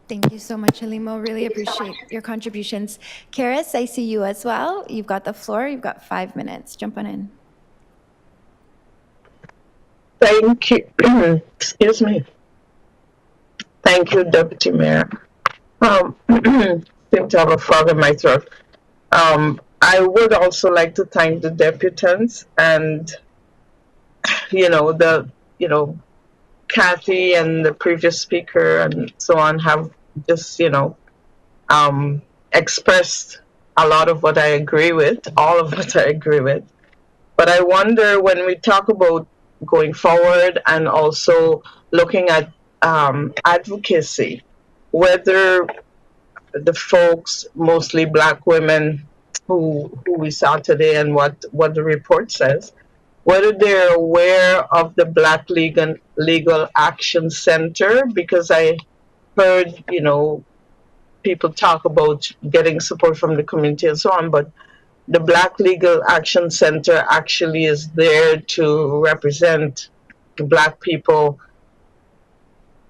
Thank you so much, Halimo. Really appreciate your contributions. Karis, I see you as well. You've got the floor. You've got 5 minutes. Jump on in. Thank you. Excuse me. Thank you, Deputy Mayor. Seem to have a frog in my throat. I would also like to thank the deputants and, Kathy and the previous speaker and so on have just, expressed a lot of what I agree with, all of what I agree with. But I wonder when we talk about going forward and also looking at advocacy, whether the folks, mostly Black women who we saw today and what the report says, whether they're aware of the Black Legal Action Center, because I heard, people talk about getting support from the community and so on, but the Black Legal Action Center actually is there to represent Black people,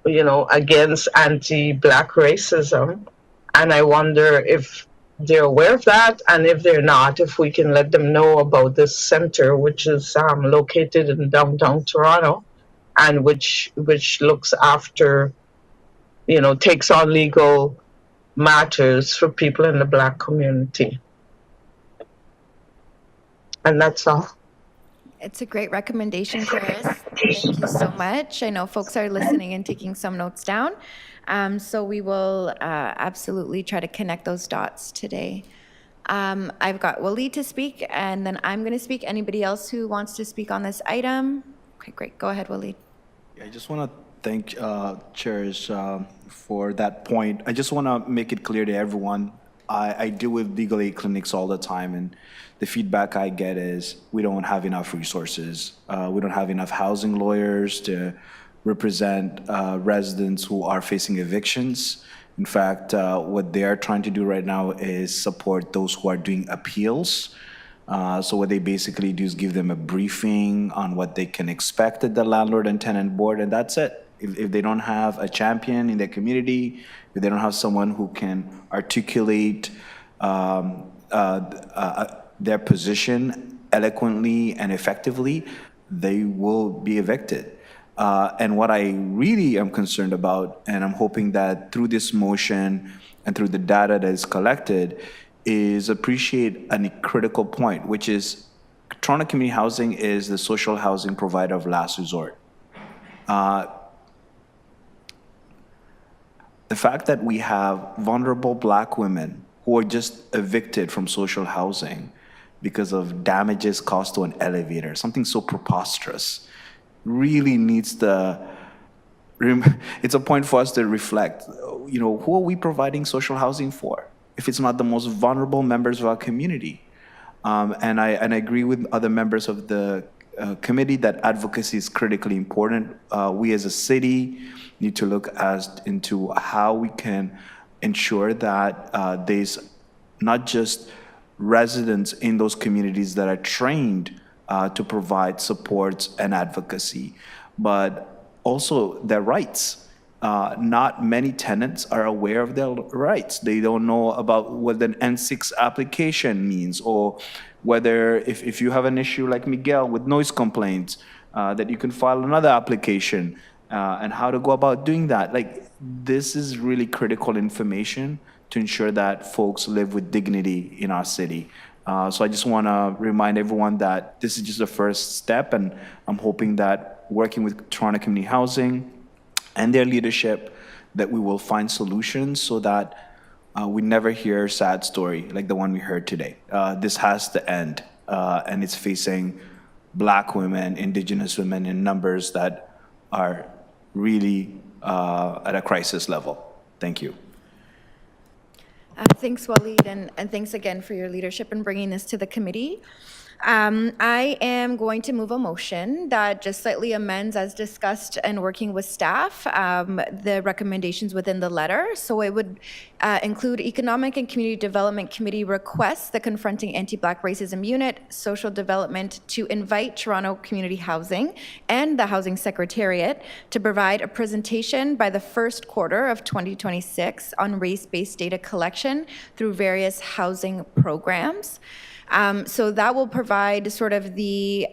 against anti-Black racism. And I wonder if they're aware of that, and if they're not, if we can let them know about this center, which is located in downtown Toronto, and which looks after, takes on legal matters for people in the Black community. And that's all. It's a great recommendation, Chris. Thank you so much. I know folks are listening and taking some notes down. So we will absolutely try to connect those dots today. I've got Waleed to speak, and then I'm going to speak. Anybody else who wants to speak on this item? Okay, great. Go ahead, Waleed. Yeah, I just want to thank chairs for that point. I just want to make it clear to everyone, I deal with legal aid clinics all the time, and the feedback I get is we don't have enough resources. We don't have enough housing lawyers to represent residents who are facing evictions. In fact, what they are trying to do right now is support those who are doing appeals. So what they basically do is give them a briefing on what they can expect at the landlord and tenant board, and that's it. If they don't have a champion in their community, if they don't have someone who can articulate their position eloquently and effectively, they will be evicted. And what I really am concerned about, and I'm hoping that through this motion and through the data that is collected, is appreciate a critical point, which is Toronto Community Housing is the social housing provider of last resort. The fact that we have vulnerable Black women who are just evicted from social housing because of damages caused to an elevator, something so preposterous, really needs it's a point for us to reflect, who are we providing social housing for if it's not the most vulnerable members of our community? And I agree with other members of the committee that advocacy is critically important. We as a city need to look into how we can ensure that there's not just residents in those communities that are trained to provide supports and advocacy, but also their rights. Not many tenants are aware of their rights. They don't know about what an N6 application means, or whether if you have an issue like Miguel with noise complaints, that you can file another application, and how to go about doing that. This is really critical information to ensure that folks live with dignity in our city. So I just want to remind everyone that this is just the first step, and I'm hoping that working with Toronto Community Housing and their leadership, that we will find solutions so that we never hear a sad story like the one we heard today. This has to end, and it's facing Black women, Indigenous women in numbers that are really at a crisis level. Thank you. Thanks, Waleed, and thanks again for your leadership in bringing this to the committee. I am going to move a motion that just slightly amends, as discussed and working with staff, the recommendations within the letter. So it would include Economic and Community Development Committee requests the Confronting Anti-Black Racism Unit, Social Development to invite Toronto Community Housing and the Housing Secretariat to provide a presentation by the first quarter of 2026 on race-based data collection through various housing programs. So that will provide sort of the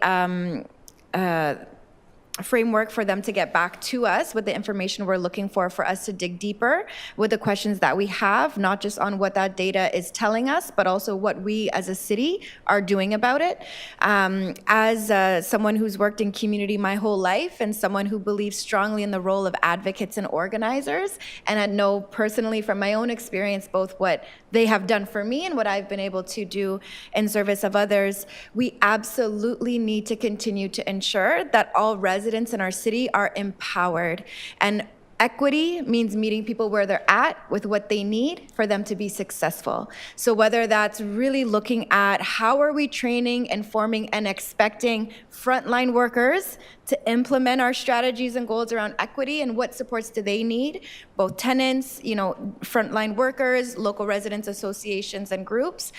framework for them to get back to us with the information we're looking for us to dig deeper with the questions that we have, not just on what that data is telling us, but also what we as a city are doing about it. As someone who's worked in community my whole life and someone who believes strongly in the role of advocates and organizers, and I know personally from my own experience both what they have done for me and what I've been able to do in service of others, we absolutely need to continue to ensure that all residents in our city are empowered. And equity means meeting people where they're at with what they need for them to be successful. So whether that's really looking at how are we training, informing, and expecting frontline workers to implement our strategies and goals around equity, and what supports do they need, both tenants, frontline workers, local residents associations and groups.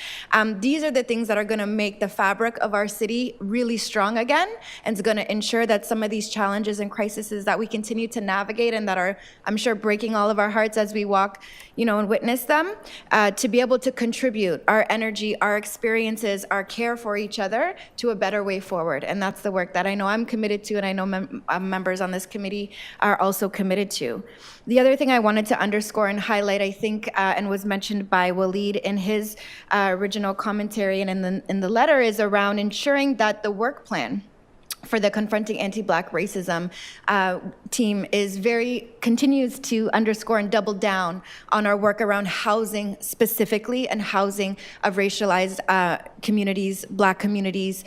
These are the things that are going to make the fabric of our city really strong again, and it's going to ensure that some of these challenges and crises that we continue to navigate and that are are, I'm sure, breaking all of our hearts as we walk, and witness them, to be able to contribute our energy, our experiences, our care for each other to a better way forward. And that's the work that I know I'm committed to, and I know members on this committee are also committed to. The other thing I wanted to underscore and highlight, I think, and was mentioned by Waleed in his original commentary and in the letter, is around ensuring that the work plan for the Confronting Anti-Black Racism team continues to underscore and double down on our work around housing specifically, and housing of racialized communities, Black communities,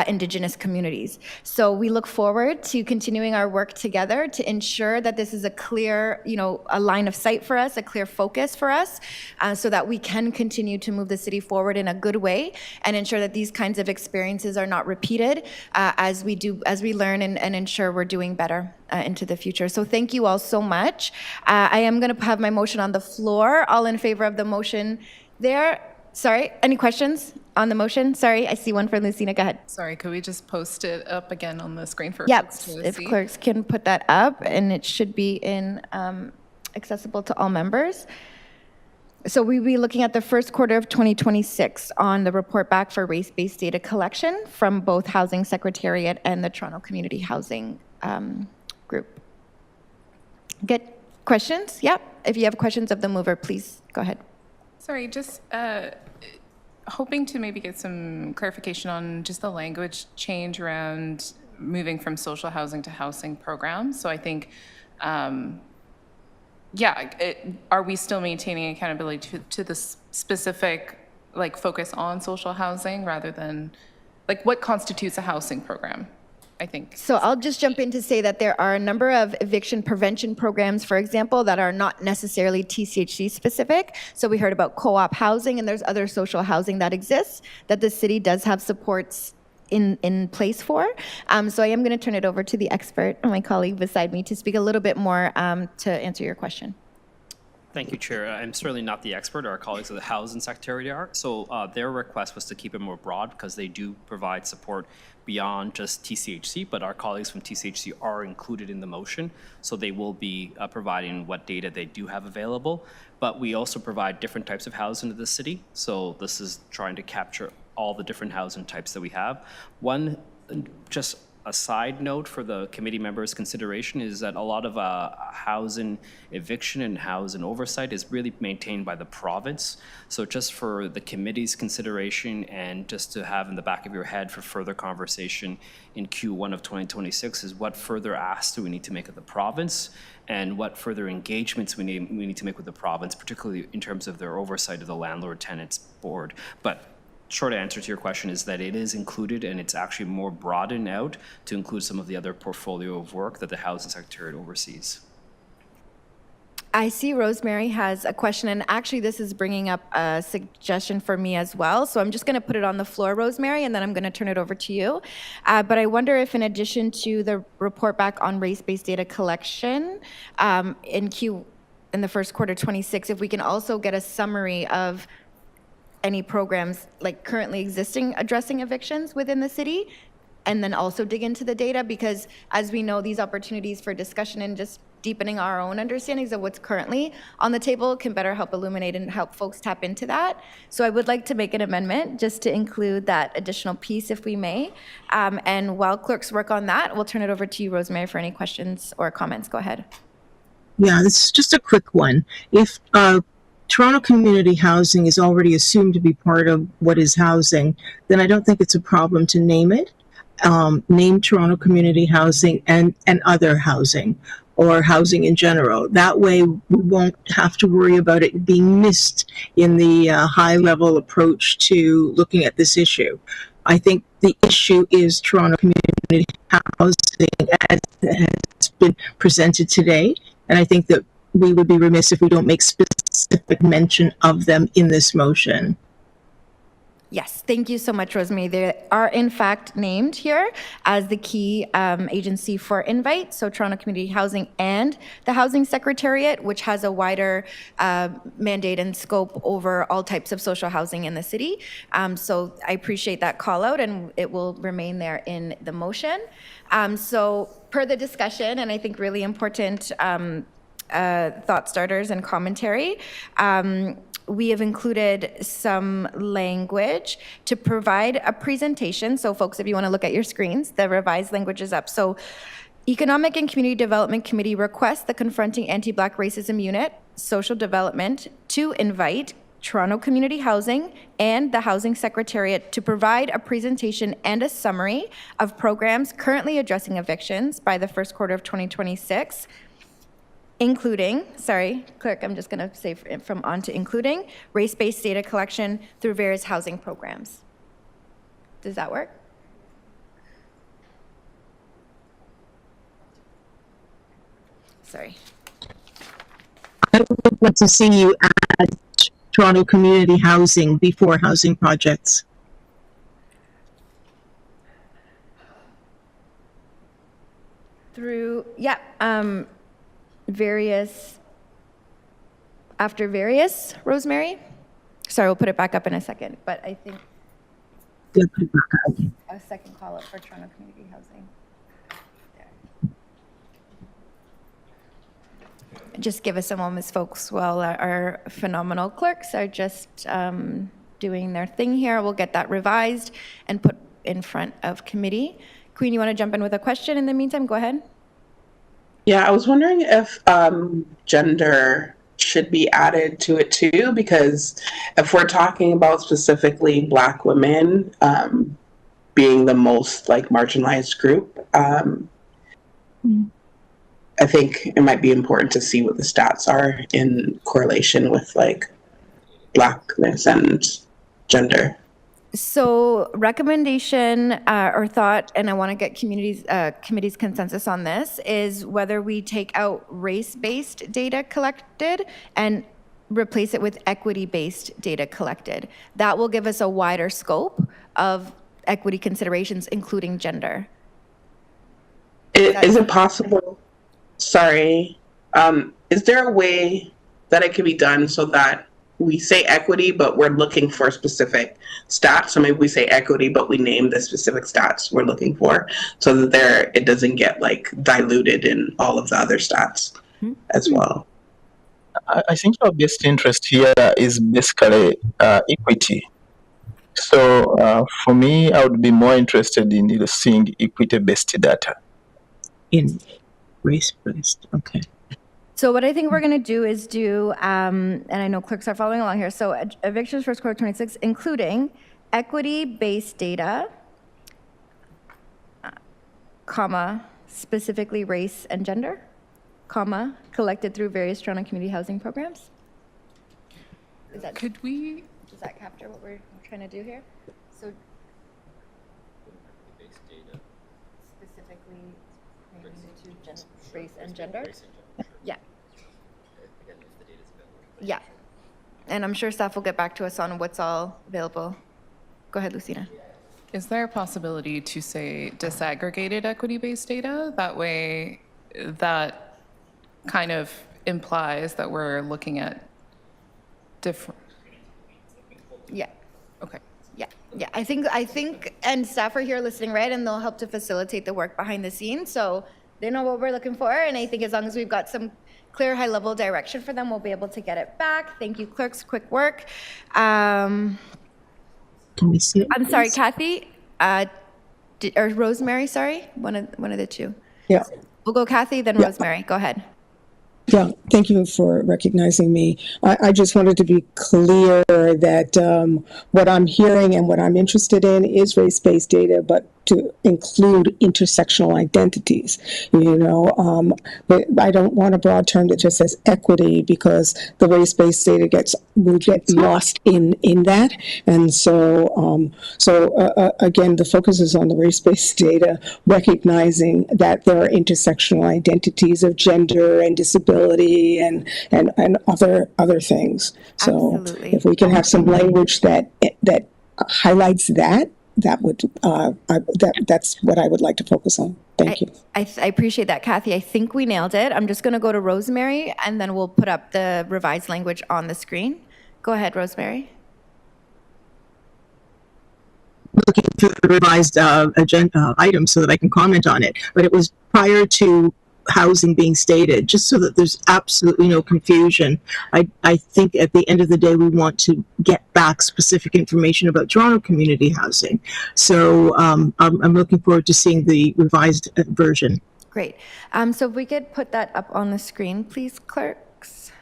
Indigenous communities. So we look forward to continuing our work together to ensure that this is a clear, a line of sight for us, a clear focus for us, so that we can continue to move the city forward in a good way and ensure that these kinds of experiences are not repeated as we learn and ensure we're doing better into the future. So thank you all so much. I am going to have my motion on the floor. All in favor of the motion there? Sorry, any questions on the motion? Sorry, I see one from Lucina. Go ahead. Sorry, could we just post it up again on the screen for Yep, folks to if see? clerks can put that up, and it should be accessible to all members. So we'll be looking at the first quarter of 2026 on the report back for race-based data collection from both Housing Secretariat and the Toronto Community Housing Group. Get questions? Yep. If you have questions of the mover, please go ahead. Sorry, just hoping to maybe get some clarification on just the language change around moving from social housing to housing programs. So I think, are we still maintaining accountability to the specific focus on social housing rather than what constitutes a housing program? I think. So I'll just jump in to say that there are a number of eviction prevention programs, for example, that are not necessarily TCHC specific. So we heard about co-op housing, and there's other social housing that exists that the city does have supports in place for. So I am going to turn it over to the expert, my colleague beside me, to speak a little bit more to answer your question. Thank you, Chair. I'm certainly not the expert. Our colleagues at the Housing Secretariat are. So their request was to keep it more broad because they do provide support beyond just TCHC, but our colleagues from TCHC are included in the motion. So they will be providing what data they do have available. But we also provide different types of housing to the city. So this is trying to capture all the different housing types that we have. One, just a side note for the committee members' consideration, is that a lot of housing eviction and housing oversight is really maintained by the province. So just for the committee's consideration and just to have in the back of your head for further conversation in Q1 of 2026 is what further asks do we need to make of the province and what further engagements we need to make with the province, particularly in terms of their oversight of the landlord-tenants board. But short answer to your question is that it is included, and it's actually more broadened out to include some of the other portfolio of work that the Housing Secretariat oversees. I see Rosemary has a question, and actually this is bringing up a suggestion for me as well. So I'm just going to put it on the floor, Rosemary, and then I'm going to turn it over to you. But I wonder if, in addition to the report back on race-based data collection in the first quarter 26, if we can also get a summary of any programs currently existing addressing evictions within the city, and then also dig into the data, because as we know, these opportunities for discussion and just deepening our own understandings of what's currently on the table can better help illuminate and help folks tap into that. So I would like to make an amendment just to include that additional piece, if we may. And while clerks work on that, we'll turn it over to you, Rosemary, for any questions or comments. Go ahead. Yeah, this is just a quick one. If Toronto Community Housing is already assumed to be part of what is housing, then I don't think it's a problem to name it. Name Toronto Community Housing and other housing, or housing in general. That way we won't have to worry about it being missed in the high-level approach to looking at this issue. I think the issue is Toronto Community Housing as has been presented today, and I think that we would be remiss if we don't make specific mention of them in this motion. Yes, thank you so much, Rosemary. They are in fact named here as the key agency for invite, so Toronto Community Housing and the Housing Secretariat, which has a wider mandate and scope over all types of social housing in the city. So I appreciate that call out, and it will remain there in the motion. So per the discussion, and I think really important thought starters and commentary. We have included some language to provide a presentation. So folks, if you want to look at your screens, the revised language is up. So Economic and Community Development Committee requests the Confronting Anti-Black Racism Unit, Social Development, to invite Toronto Community Housing and the Housing Secretariat to provide a presentation and a summary of programs currently addressing evictions by the first quarter of 2026, including, sorry, clerk, I'm just going to say from on to including, race-based data collection through various housing programs. Does that work? Sorry. I would like to see you add Toronto Community Housing before housing projects. Through, yeah, after various, Rosemary? Sorry, we'll put it back up in a second, but I think a second call up for Toronto Community Housing. Just give us a moment, folks, while our phenomenal clerks are just doing their thing here. We'll get that revised and put in front of committee. Queen, you want to jump in with a question in the meantime? Go ahead. Yeah, I was wondering if gender should be added to it too, because if we're talking about specifically Black women being the most like marginalized group, I think it might be important to see what the stats are in correlation with like Blackness and gender. So recommendation or thought, and I want to get committee's consensus on this, is whether we take out race-based data collected and replace it with equity-based data collected. That will give us a wider scope of equity considerations, including gender. Is it possible? Sorry. Is there a way that it could be done so that we say equity, but we're looking for specific stats? So maybe we say equity, but we name the specific stats we're looking for, so that it doesn't get like diluted in all of the other stats as well. I think our best interest here is basically equity. So for me, I would be more interested in seeing equity-based data. In race-based, okay. So what I think we're going to do is and I know clerks are following along here, so evictions first quarter 26, including equity-based data, comma, specifically race and gender, comma, collected through various Toronto community housing programs. Does that capture what we're trying to do here? So specifically to race and gender? Yeah. Yeah. And I'm sure staff will get back to us on what's all available. Go ahead, Lucina. Is there a possibility to say disaggregated equity-based data? That way, that kind of implies that we're looking at different. Yeah. Okay. Yeah. I think, and staff are here listening, right? And they'll help to facilitate the work behind the scenes. So they know what we're looking for. And I think as long as we've got some clear high-level direction for them, we'll be able to get it back. Thank you, clerks. Quick work. Can we see it, I'm sorry, please? Kathy, or Rosemary, sorry? One of the two. Yeah. We'll go Kathy, then Rosemary. Go ahead. Yeah, thank you for recognizing me. I just wanted to be clear that what I'm hearing and what I'm interested in is race-based data, but to include intersectional identities, but I don't want a broad term that just says equity, because the race-based data will get lost in that. And so again, the focus is on the race-based data, recognizing that there are intersectional identities of gender and disability and other things. So Absolutely. if we can have some language that highlights that would that's what I would like to focus on. Thank you. I appreciate that, Kathy. I think we nailed it. I'm just going to go to Rosemary, and then we'll put up the revised language on the screen. Go ahead, Rosemary. Looking through the revised agenda item so that I can comment on it, but it was prior to housing being stated, just so that there's absolutely no confusion. I think at the end of the day, we want to get back specific information about Toronto community housing. So I'm looking forward to seeing the revised version. Great. So if we could put that up on the screen, please, clerks.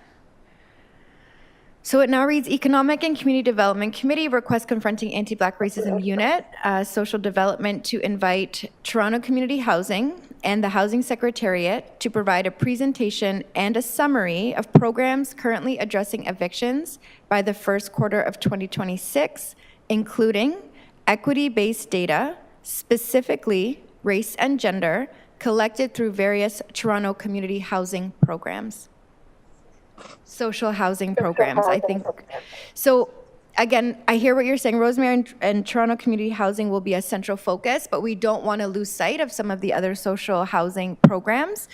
So it now reads, Economic and Community Development Committee requests Confronting Anti-Black Racism Unit, Social Development to invite Toronto Community Housing and the Housing Secretariat to provide a presentation and a summary of programs currently addressing evictions by the first quarter of 2026, including equity-based data, specifically race and gender, collected through various Toronto community housing programs. Social housing programs, I think. So again, I hear what you're saying, Rosemary, and Toronto community housing will be a central focus, but we don't want to lose sight of some of the other social housing programs.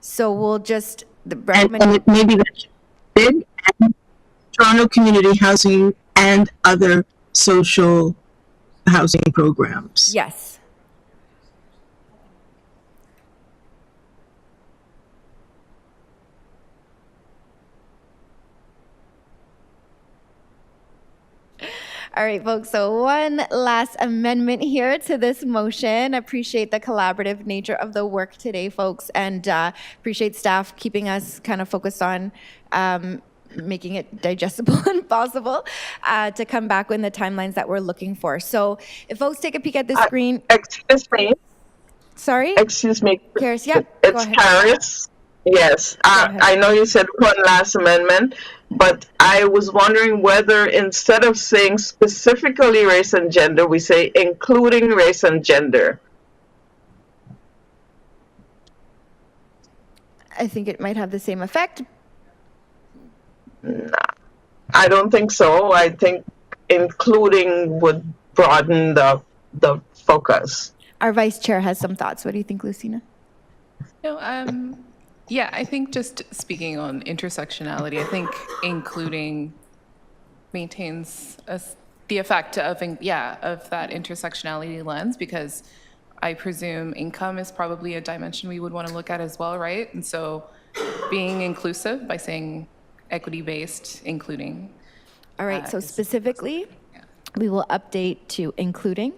So we'll just recommend. And maybe that's big, Toronto community housing and other social housing programs. Yes. All right, folks, so one last amendment here to this motion. Appreciate the collaborative nature of the work today, folks, and appreciate staff keeping us kind of focused on making it digestible and possible to come back in the timelines that we're looking for. So if folks take a peek at the screen. Excuse me. Sorry? Excuse me. Karis, yeah, It's Karis. Yes, I know you said one last amendment, but I was wondering whether instead of saying specifically race and gender, we say including race and gender. I think it might have the same effect. Nah, I don't think so. I think including would broaden the focus. Our vice chair has some thoughts. What do you think, Lucina? No, yeah, I think just speaking on intersectionality, I think including maintains the effect of that intersectionality lens, because I presume income is probably a dimension we would want to look at as well, right? And so being inclusive by saying equity-based, including. All right, so specifically, we will update to including.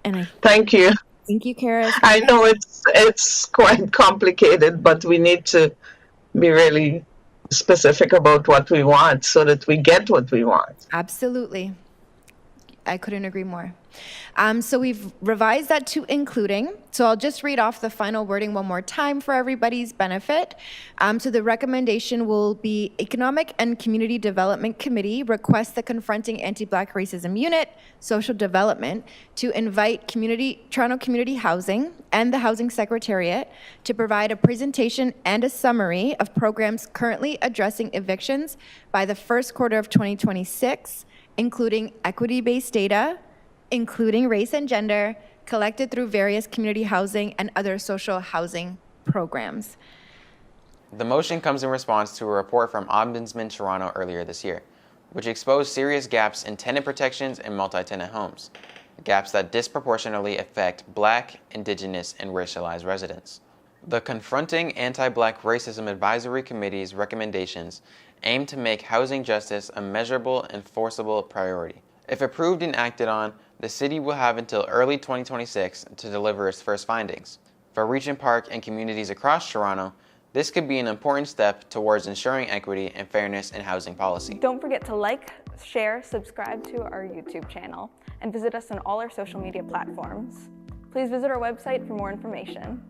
And Thank you. Thank you, Karis. I know it's quite complicated, but we need to be really specific about what we want so that we get what we want. Absolutely. I couldn't agree more. So we've revised that to including. So I'll just read off the final wording one more time for everybody's benefit. So the recommendation will be Economic and Community Development Committee requests the Confronting Anti-Black Racism Unit, Social Development, to invite Toronto Community Housing and the Housing Secretariat to provide a presentation and a summary of programs currently addressing evictions by the first quarter of 2026, including equity-based data, including race and gender, collected through various community housing and other social housing programs. The motion comes in response to a report from Ombudsman Toronto earlier this year, which exposed serious gaps in tenant protections in multi-tenant homes, gaps that disproportionately affect Black, Indigenous, and racialized residents. The Confronting Anti-Black Racism Advisory Committee's recommendations aim to make housing justice a measurable, enforceable priority. If approved and acted on, the city will have until early 2026 to deliver its first findings. For Regent Park and communities across Toronto, this could be an important step towards ensuring equity and fairness in housing policy. Don't forget to like, share, subscribe to our YouTube channel, and visit us on all our social media platforms. Please visit our website for more information.